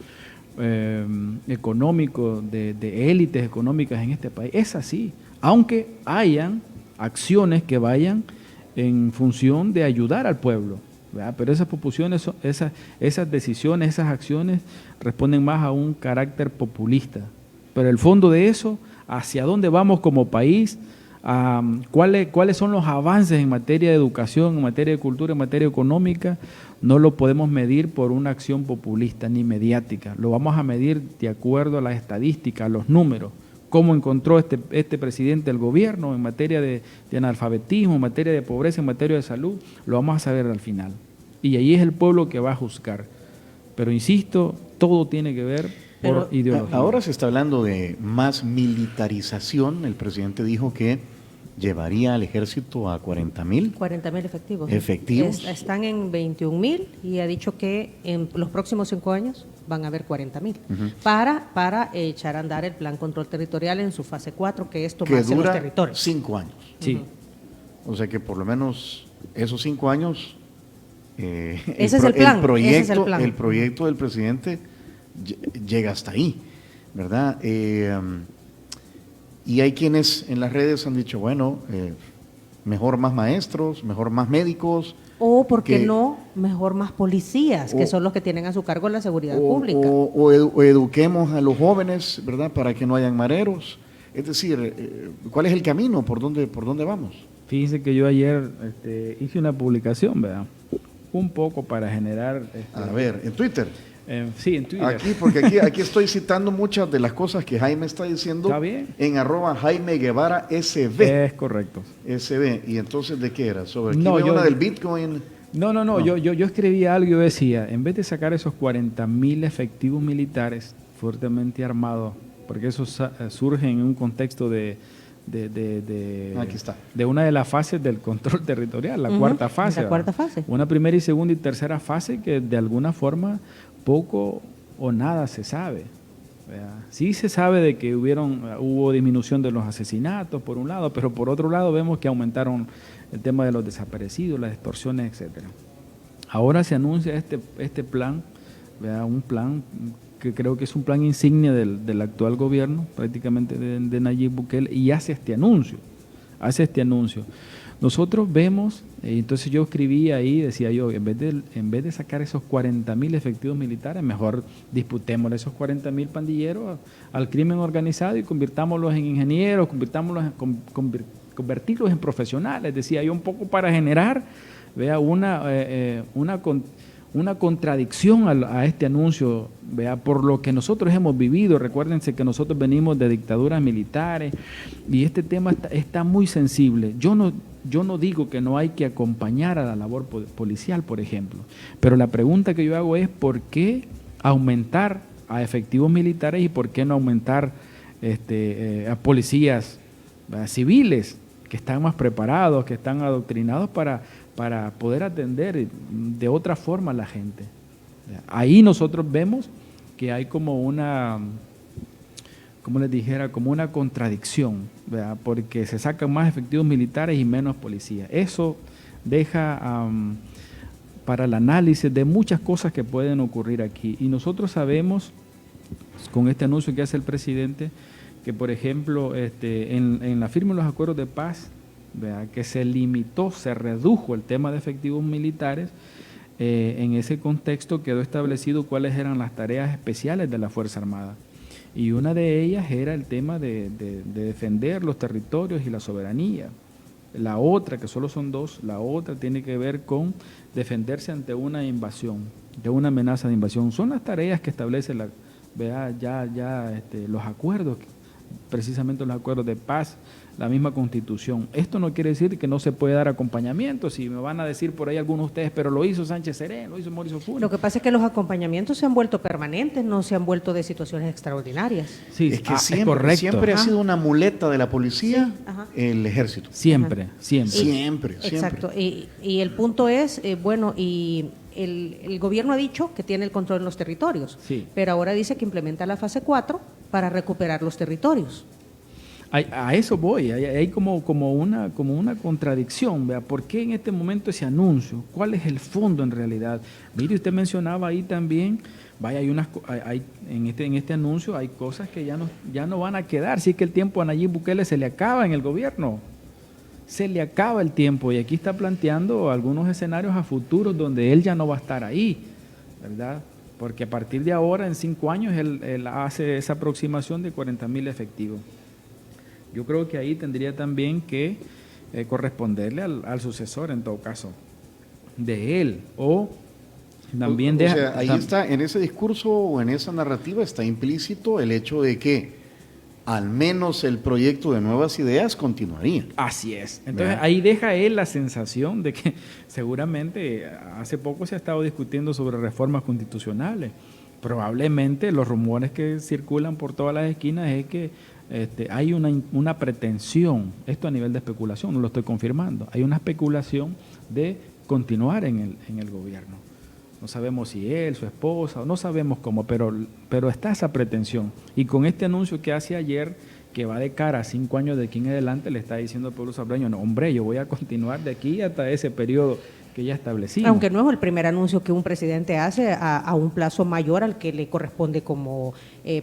económicos de élites económicas en este país. Es así, aunque hayan acciones que vayan en función de ayudar al pueblo, ¿verdad? Pero esas proposiciones, esas decisiones, esas acciones responden más a un carácter populista. Pero el fondo de eso, hacia dónde vamos como país, cuáles son los avances en materia de educación, en materia de cultura, en materia económica, no lo podemos medir por una acción populista ni mediática. Lo vamos a medir de acuerdo a las estadísticas, a los números. Cómo encontró este presidente el gobierno en materia de analfabetismo, en materia de pobreza, en materia de salud, lo vamos a saber al final. Y ahí es el pueblo que va a juzgar. Pero insisto, todo tiene que ver por ideología. Ahora se está hablando de más militarización. El presidente dijo que llevaría al ejército a 40,000. 40,000 efectivos. ¿Efectivos? Están en 21,000 y ha dicho que en los próximos 5 años van a haber 40,000 para echar a andar el plan control territorial en su fase 4, que es tomarse los territorios. 5 años. Sí. O sea que por lo menos esos 5 años, ese es el plan. El proyecto del presidente llega hasta ahí, ¿verdad? Y hay quienes en las redes han dicho, bueno, mejor más maestros, mejor más médicos. O, ¿por qué no, mejor más policías, que son los que tienen a su cargo la seguridad pública? O eduquemos a los jóvenes, ¿verdad?, para que no hayan mareros. Es decir, ¿cuál es el camino? ¿Por dónde vamos? Fíjense que yo ayer hice una publicación, ¿verdad?, un poco para generar... A ver, en Twitter. Sí, en Twitter. Porque aquí estoy citando muchas de las cosas que Jaime está diciendo. ¿Está bien? En @Jaime Guevara SB. Es correcto. SB. ¿Y entonces de qué era? ¿Sobre una del Bitcoin? No. Yo escribí algo y yo decía, en vez de sacar esos 40,000 efectivos militares fuertemente armados, porque eso surge en un contexto aquí está, de una de las fases del control territorial, la cuarta fase. La cuarta fase. Una primera y segunda y tercera fase que de alguna forma poco o nada se sabe, ¿verdad? Sí se sabe de que hubo disminución de los asesinatos por un lado, pero por otro lado vemos que aumentaron el tema de los desaparecidos, las extorsiones, etcétera. Ahora se anuncia este plan, ¿verdad?, un plan que creo que es un plan insignia del actual gobierno, prácticamente de Nayib Bukele, y hace este anuncio. Nosotros vemos, entonces yo escribí ahí, decía yo, en vez de sacar esos 40,000 efectivos militares, mejor disputémosle esos 40,000 pandilleros al crimen organizado y convirtámoslos en ingenieros, convertirlos en profesionales, decía yo, un poco para generar, vea, una contradicción a este anuncio, vea, por lo que nosotros hemos vivido. Recuérdense que nosotros venimos de dictaduras militares y este tema está muy sensible. Yo no digo que no hay que acompañar a la labor policial, por ejemplo, pero la pregunta que yo hago es ¿por qué aumentar a efectivos militares y por qué no aumentar a policías civiles que están más preparados, que están adoctrinados para poder atender de otra forma a la gente? Ahí nosotros vemos que hay como una, como les dijera, como una contradicción, ¿verdad?, porque se sacan más efectivos militares y menos policías. Eso deja para el análisis de muchas cosas que pueden ocurrir aquí. Y nosotros sabemos, con este anuncio que hace el presidente, que por ejemplo en la firma de los acuerdos de paz, ¿verdad?, que se redujo el tema de efectivos militares, en ese contexto quedó establecido cuáles eran las tareas especiales de la Fuerza Armada. Y una de ellas era el tema de defender los territorios y la soberanía. La otra, que solo son dos, la otra tiene que ver con defenderse ante una invasión, de una amenaza de invasión. Son las tareas que establece los acuerdos, precisamente los acuerdos de paz, la misma Constitución. Esto no quiere decir que no se puede dar acompañamiento. Si me van a decir por ahí algunos de ustedes, pero lo hizo Sánchez Serén, lo hizo Mauricio Funes. Lo que pasa es que los acompañamientos se han vuelto permanentes, no se han vuelto de situaciones extraordinarias. Sí, es que siempre ha sido una muleta de la policía, el ejército. Siempre. Exacto. Y el punto es, el gobierno ha dicho que tiene el control en los territorios, pero ahora dice que implementa la fase 4 para recuperar los territorios. A eso voy, hay como una contradicción, ¿vea? ¿Por qué en este momento ese anuncio? ¿Cuál es el fondo en realidad? Mire, usted mencionaba ahí también, vaya, en este anuncio hay cosas que ya no van a quedar, si es que el tiempo a Nayib Bukele se le acaba en el gobierno, se le acaba el tiempo, y aquí está planteando algunos escenarios a futuros donde él ya no va a estar ahí, ¿verdad? Porque a partir de ahora, en 5 años, él hace esa aproximación de 40,000 efectivos. Yo creo que ahí tendría también que corresponderle al sucesor, en todo caso, de él. O también o sea, ahí está, en ese discurso o en esa narrativa está implícito el hecho de que al menos el proyecto de Nuevas Ideas continuaría. Así es. Entonces ahí deja él la sensación de que seguramente hace poco se ha estado discutiendo sobre reformas constitucionales. Probablemente los rumores que circulan por todas las esquinas es que hay una pretensión, esto a nivel de especulación, no lo estoy confirmando, hay una especulación de continuar en el gobierno. No sabemos si él, su esposa, no sabemos cómo, pero está esa pretensión. Y con este anuncio que hace ayer, que va de cara a 5 años de aquí en adelante, le está diciendo al pueblo salvadoreño, no, hombre, yo voy a continuar de aquí hasta ese periodo que ya establecimos. Aunque no es el primer anuncio que un presidente hace a un plazo mayor al que le corresponde como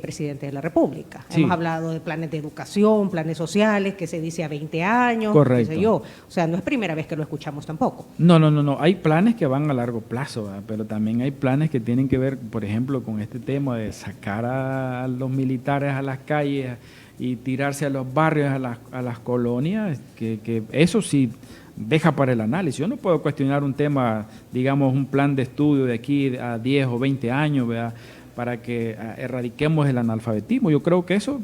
presidente de la República. Sí. Hemos hablado de planes de educación, planes sociales, que se dice a 20 años, correcto, qué sé yo. O sea, no es primera vez que lo escuchamos tampoco. No. Hay planes que van a largo plazo, ¿verdad? Pero también hay planes que tienen que ver, por ejemplo, con este tema de sacar a los militares a las calles y tirarse a los barrios, a las colonias, que eso sí deja para el análisis. Yo no puedo cuestionar un tema, digamos, un plan de estudio de aquí a 10 o 20 años, ¿verdad?, para que erradiquemos el analfabetismo. Yo creo que eso,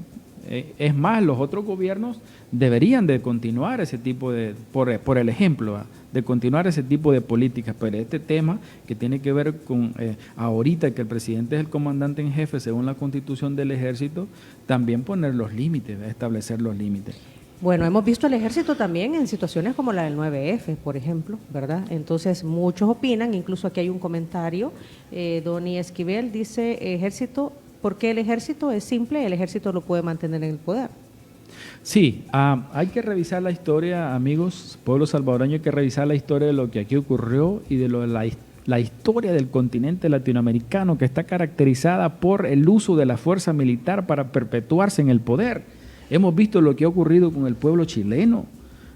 es más, los otros gobiernos deberían de continuar ese tipo por el ejemplo, ¿verdad?, de continuar ese tipo de políticas. Pero este tema que tiene que ver con, ahorita que el presidente es el comandante en jefe según la Constitución del Ejército, también poner los límites, ¿verdad?, establecer los límites. Bueno, hemos visto al ejército también en situaciones como la del 9F, por ejemplo, ¿verdad? Entonces, muchos opinan, incluso aquí hay un comentario, Donny Esquivel dice, ejército, ¿por qué el ejército? Es simple, el ejército lo puede mantener en el poder. Sí, hay que revisar la historia, amigos, pueblo salvadoreño, hay que revisar la historia de lo que aquí ocurrió y de la historia del continente latinoamericano, que está caracterizada por el uso de la fuerza militar para perpetuarse en el poder. Hemos visto lo que ha ocurrido con el pueblo chileno,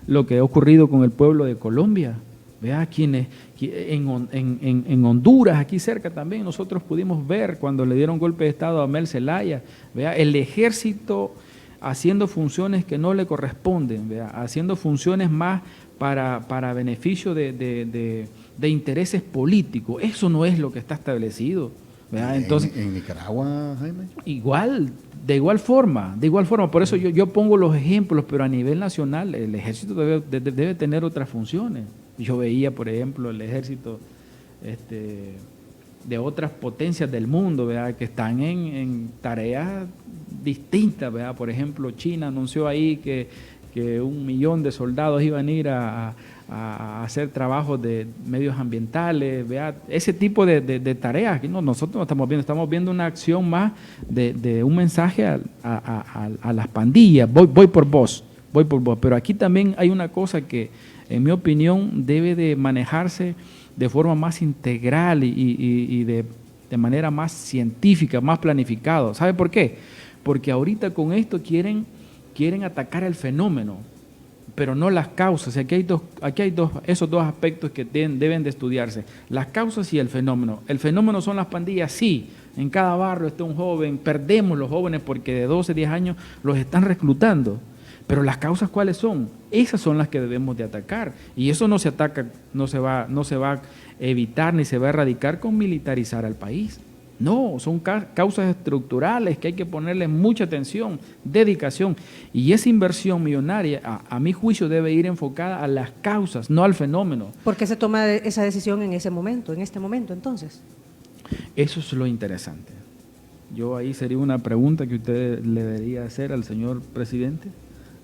lo que ha ocurrido con el pueblo de Colombia. Vea, en Honduras, aquí cerca también, nosotros pudimos ver cuando le dieron golpe de Estado a Mel Zelaya. Vea, el ejército haciendo funciones que no le corresponden, vea, haciendo funciones más para beneficio de intereses políticos. Eso no es lo que está establecido. ¿Verdad? Entonces, ¿En Nicaragua, Jaime? De igual forma, por eso yo pongo los ejemplos, pero a nivel nacional el ejército debe tener otras funciones. Yo veía, por ejemplo, el ejército de otras potencias del mundo, ¿verdad?, que están en tareas distintas, ¿verdad? Por ejemplo, China anunció ahí que 1 millón de soldados iban a ir a hacer trabajos de medios ambientales, ¿vea? Ese tipo de tareas. Nosotros no estamos viendo una acción más de un mensaje a las pandillas, voy por vos, pero aquí también hay una cosa que, en mi opinión, debe de manejarse de forma más integral y de manera más científica, más planificada. ¿Sabe por qué? Porque ahorita con esto quieren atacar el fenómeno, pero no las causas. Aquí hay esos dos aspectos que deben de estudiarse, las causas y el fenómeno. El fenómeno son las pandillas, sí, en cada barrio está un joven, perdemos los jóvenes porque de 12, 10 años los están reclutando, pero las causas, ¿cuáles son? Esas son las que debemos de atacar, y eso no se ataca, no se va a evitar ni se va a erradicar con militarizar al país. No, son causas estructurales que hay que ponerle mucha atención, dedicación, y esa inversión millonaria, a mi juicio, debe ir enfocada a las causas, no al fenómeno. ¿Por qué se toma esa decisión en este momento, entonces? Eso es lo interesante. Yo ahí sería una pregunta que usted le debería hacer al señor presidente,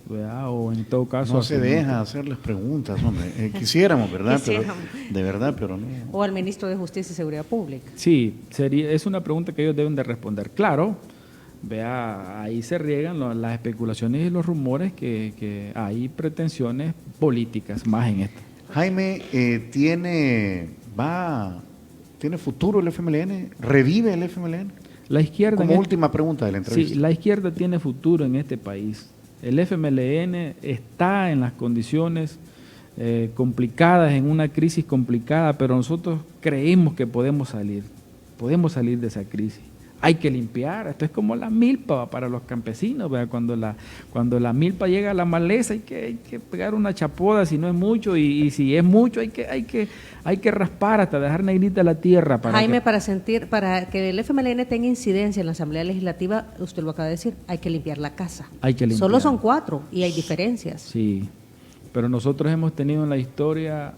¿verdad? O en todo caso... No se deja hacerles preguntas, hombre. Quisiéramos, ¿verdad? Quisiéramos. Pero, de verdad, pero no. O al ministro de Justicia y Seguridad Pública. Sí, es una pregunta que ellos deben de responder. Claro, vea, ahí se riegan las especulaciones y los rumores que hay pretensiones políticas más en esto. Jaime, ¿tiene futuro el FMLN? ¿Revive el FMLN? La izquierda... Como última pregunta de la entrevista. Sí, la izquierda tiene futuro en este país. El FMLN está en las condiciones complicadas, en una crisis complicada, pero nosotros creemos que podemos salir de esa crisis. Hay que limpiar, esto es como la milpa para los campesinos, ¿verdad? Cuando la milpa llega a la maleza hay que pegar una chapoda si no es mucho, y si es mucho hay que raspar hasta dejar negrita la tierra. Jaime, para que el FMLN tenga incidencia en la Asamblea Legislativa, usted lo acaba de decir, hay que limpiar la casa. Hay que limpiar. Solo son 4 y hay diferencias. Sí, pero nosotros hemos tenido en la historia,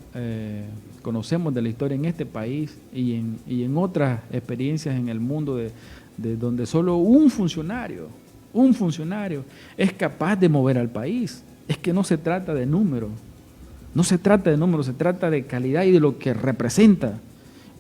conocemos de la historia en este país y en otras experiencias en el mundo de donde solo un funcionario es capaz de mover al país. Es que no se trata de números, se trata de calidad y de lo que representa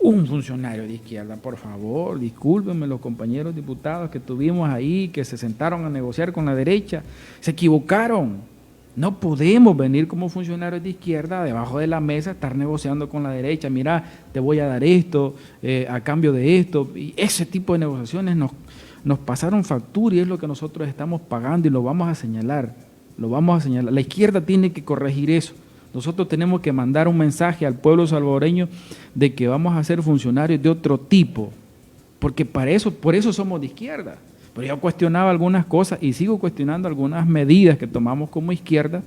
un funcionario de izquierda. Por favor, discúlpenme los compañeros diputados que tuvimos ahí, que se sentaron a negociar con la derecha, se equivocaron. No podemos venir como funcionarios de izquierda debajo de la mesa, estar negociando con la derecha, mira, te voy a dar esto a cambio de esto. Y ese tipo de negociaciones nos pasaron factura y es lo que nosotros estamos pagando y lo vamos a señalar. La izquierda tiene que corregir eso. Nosotros tenemos que mandar un mensaje al pueblo salvadoreño de que vamos a ser funcionarios de otro tipo, porque por eso somos de izquierda. Pero yo cuestionaba algunas cosas y sigo cuestionando algunas medidas que tomamos como izquierda.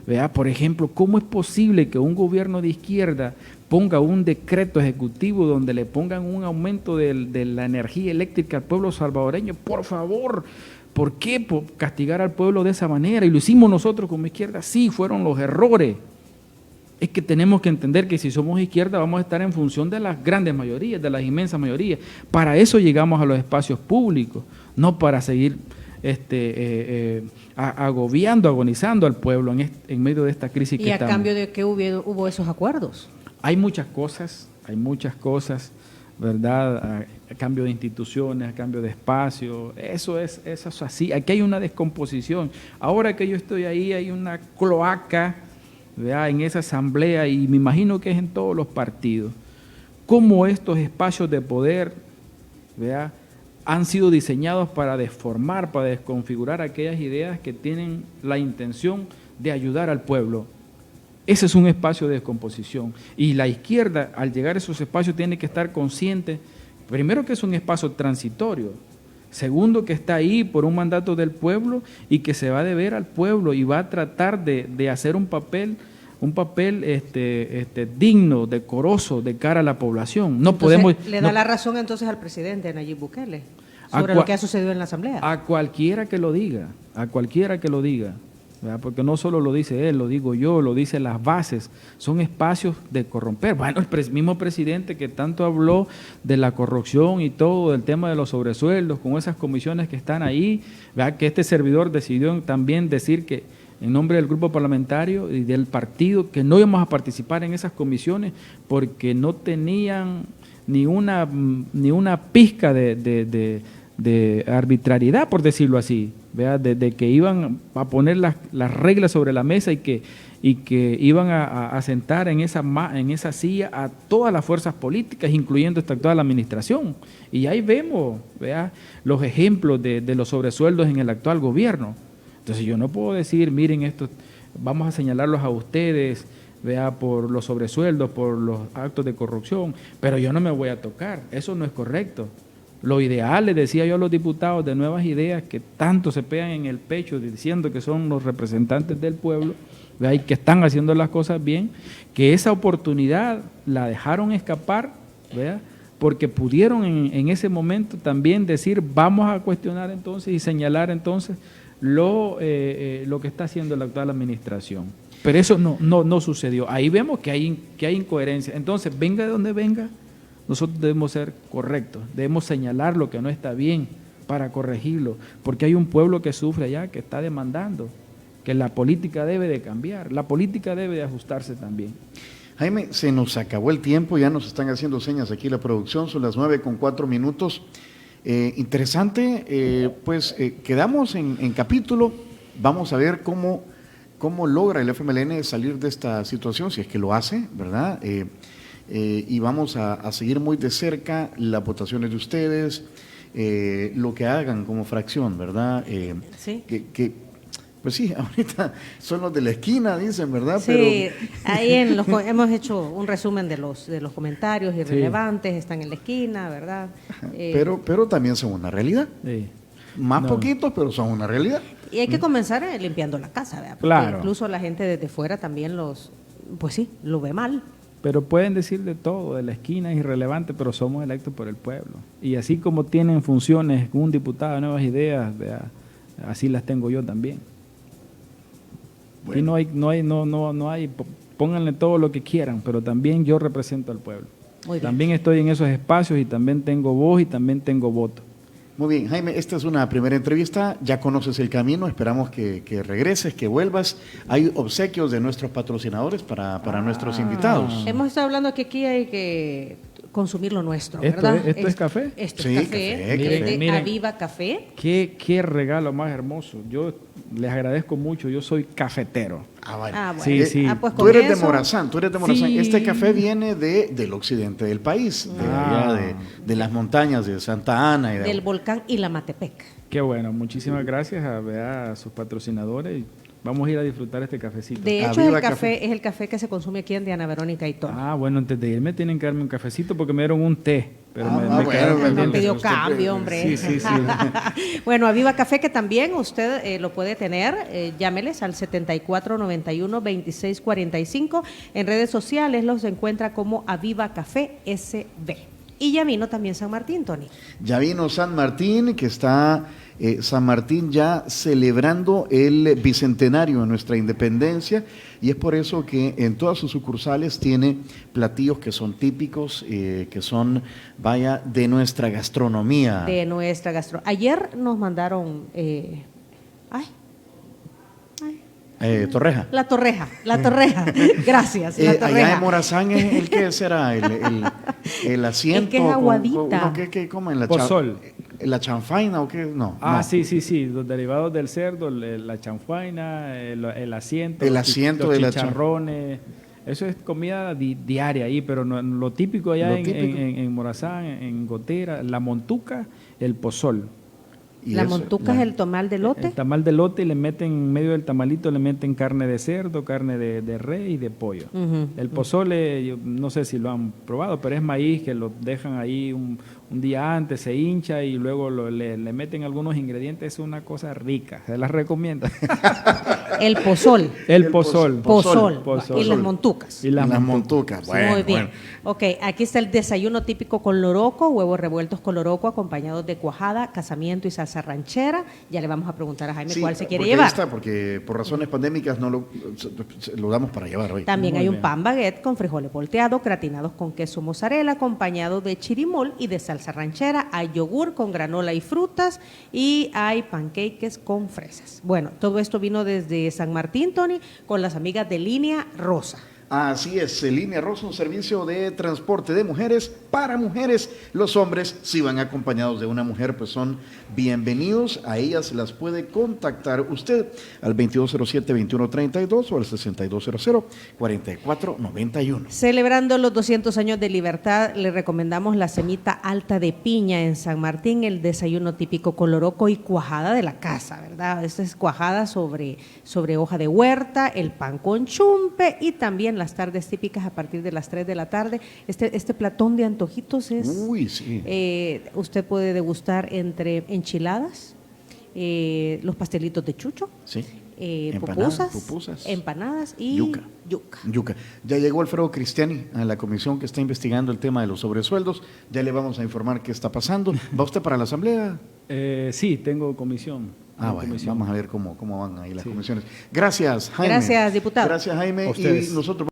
¿Verdad? Por ejemplo, ¿cómo es posible que un gobierno de izquierda ponga un decreto ejecutivo donde le pongan un aumento de la energía eléctrica al pueblo salvadoreño? Por favor, ¿por qué castigar al pueblo de esa manera? Y lo hicimos nosotros como izquierda. Sí, fueron los errores. Es que tenemos que entender que si somos izquierda vamos a estar en función de las grandes mayorías, de las inmensas mayorías. Para eso llegamos a los espacios públicos, no para seguir agonizando al pueblo en medio de esta crisis que estamos. ¿Y a cambio de qué hubo esos acuerdos? Hay muchas cosas, ¿verdad? A cambio de instituciones, a cambio de espacio, eso es así. Aquí hay una descomposición. Ahora que yo estoy ahí hay una cloaca, ¿verdad? En esa asamblea, y me imagino que es en todos los partidos. Cómo estos espacios de poder, ¿verdad?, han sido diseñados para desformar, para desconfigurar aquellas ideas que tienen la intención de ayudar al pueblo. Ese es un espacio de descomposición. Y la izquierda, al llegar a esos espacios, tiene que estar consciente, primero, que es un espacio transitorio. Segundo, que está ahí por un mandato del pueblo y que se va a deber al pueblo y va a tratar de hacer un papel digno, decoroso de cara a la población. No entonces, podemos... ¿Le da la razón entonces al presidente Nayib Bukele sobre lo que ha sucedido en la Asamblea? A cualquiera que lo diga, ¿verdad? Porque no solo lo dice él, lo digo yo, lo dicen las bases, son espacios de corromper. Bueno, el mismo presidente que tanto habló de la corrupción y todo, del tema de los sobresueldos, con esas comisiones que están ahí, ¿verdad? Que este servidor decidió también decir que en nombre del grupo parlamentario y del partido que no íbamos a participar en esas comisiones porque no tenían ni una pizca de arbitrariedad, por decirlo así, ¿verdad? De que iban a poner las reglas sobre la mesa y que iban a sentar en esa silla a todas las fuerzas políticas, incluyendo esta actual administración. Y ahí vemos, ¿verdad?, los ejemplos de los sobresueldos en el actual gobierno. Entonces yo no puedo decir, miren, esto vamos a señalarlos a ustedes, vea, por los sobresueldos, por los actos de corrupción, pero yo no me voy a tocar, eso no es correcto. Lo ideal, les decía yo a los diputados de Nuevas Ideas, que tanto se pegan en el pecho diciendo que son los representantes del pueblo, vea, y que están haciendo las cosas bien, que esa oportunidad la dejaron escapar, vea, porque pudieron en ese momento también decir, vamos a cuestionar entonces y señalar entonces lo que está haciendo la actual administración. Pero eso no sucedió. Ahí vemos que hay incoherencia. Entonces, venga de donde venga, nosotros debemos ser correctos, debemos señalar lo que no está bien para corregirlo, porque hay un pueblo que sufre allá, que está demandando, que la política debe de cambiar, la política debe de ajustarse también. Jaime, se nos acabó el tiempo, ya nos están haciendo señas aquí la producción, son las 9:04. Interesante, pues quedamos en capítulo, vamos a ver cómo logra el FMLN salir de esta situación, si es que lo hace, ¿verdad? Y vamos a seguir muy de cerca las votaciones de ustedes, lo que hagan como fracción, ¿verdad? Sí. Pues sí, ahorita son los de la esquina, dicen, ¿verdad? Sí, ahí hemos hecho un resumen de los comentarios irrelevantes, están en la esquina, ¿verdad? Pero también son una realidad. Sí. Más No. poquitos, pero son una realidad. Y hay que comenzar limpiando la casa, ¿verdad? Porque Claro. incluso la gente desde fuera también pues sí, lo ve mal. Pero pueden decir de todo, de la esquina es irrelevante, pero somos electos por el pueblo. Y así como tienen funciones un diputado de Nuevas Ideas, vea, así las tengo yo también. Aquí no hay, pónganle todo lo que quieran, pero también yo represento al pueblo. Muy bien. También estoy en esos espacios y también tengo voz y también tengo voto. Muy bien, Jaime, esta es una primera entrevista, ya conoces el camino, esperamos que regreses, que vuelvas. Hay obsequios de nuestros patrocinadores para nuestros invitados. Hemos estado hablando que aquí hay que consumir lo nuestro, ¿Esto ¿verdad? es- esto es café? Esto Sí, es café, café, es café. de Miren. Aviva Café. Qué regalo más hermoso. Yo les agradezco mucho, yo soy cafetero. Bueno. Ah, bueno. Sí, sí. Pues Tú con eres de eso- Morazán, Sí. Este café viene del occidente del país, de allá de las montañas de Santa Ana. Y del volcán Ilamatepec. Qué bueno, muchísimas gracias a sus patrocinadores y vamos a ir a disfrutar este cafecito. De hecho, Aviva es el café que se consume aquí en Diana Verónica y todo. Bueno, antes de irme tienen que darme un cafecito porque me dieron un té. Pero me bueno, quedaron bueno, No pendientes. pidió usted cambio, puede- hombre. Sí. Bueno, Aviva Café que también usted lo puede tener, llámeles al 7491-2645. En redes sociales los encuentra como Aviva Café SB. Y ya vino también San Martín, Tony. Ya vino San Martín, que está San Martín ya celebrando el bicentenario de nuestra independencia, y es por eso que en todas sus sucursales tiene platillos que son típicos, que son, de nuestra gastronomía. De nuestra Ayer nos mandaron, Torreja. la torreja. Gracias, la Allá torreja. en Morazán, ¿el qué será? El asiento. Es que es aguadita. ¿Qué comen? Pozol. ¿La chanfaina o qué? No. no. Sí, los derivados del cerdo, la chanfaina, el asiento, El los asiento los de la chicharrones. Eso es comida diaria ahí, pero lo típico allá Lo en, típico. en Morazán, en Gotera, la montuca, el pozol. Y La eso, montuca es el tomal de lote. El tamal de lote, y le meten en medio del tamalito, le meten carne de cerdo, carne de res y de pollo. Ujú. El pozole, yo no sé si lo han probado, pero es maíz que lo dejan ahí un día antes, se hincha y luego le meten algunos ingredientes, es una cosa rica, se las recomiendo. El pozol. El pozol. Pozol. Pozol. Y las montucas. Y las Las montucas. montucas. Bueno, Muy bien. bueno. Ok, aquí está el desayuno típico con loroco, huevos revueltos con loroco acompañados de cuajada, casamiento y salsa ranchera. Ya le vamos a preguntar a Jaime Sí, cuál se quiere porque ahí llevar. está, porque por razones pandémicas no lo damos para llevar hoy. También Muy hay un bien. pan baguette con frijoles volteados, gratinados con queso mozzarella, acompañado de chirimol y de salsa ranchera. Hay yogur con granola y frutas y hay pancakes con fresas. Bueno, todo esto vino desde San Martín, Tony, con las amigas de Línea Rosa. Así es, Línea Rosa, un servicio de transporte de mujeres para mujeres. Los hombres, si van acompañados de una mujer, pues son bienvenidos. A ellas las puede contactar usted al 2207-2132 o al 6200-4491. Celebrando los 200 años de libertad, le recomendamos la semita alta de piña en San Martín, el desayuno típico con loroco y cuajada de la casa, ¿verdad? Esta es cuajada sobre hoja de huerta, el pan con chumpe y también las tardes típicas a partir de las 3 de la tarde. Este platón de antojitos es... Uy, sí. Usted puede degustar entre enchiladas, los pastelitos de chucho, Sí. pupusas, pupusas, empanadas y yuca. Yuca. Ya llegó Alfredo Cristiani a la comisión que está investigando el tema de los sobresueldos. Ya le vamos a informar qué está pasando. ¿Va usted para la asamblea? Sí, tengo comisión. Tengo Bueno, comisión. vamos a ver cómo van ahí las Sí. comisiones. Gracias, Jaime. Gracias, diputado. Gracias, Jaime. A ustedes. Y nosotros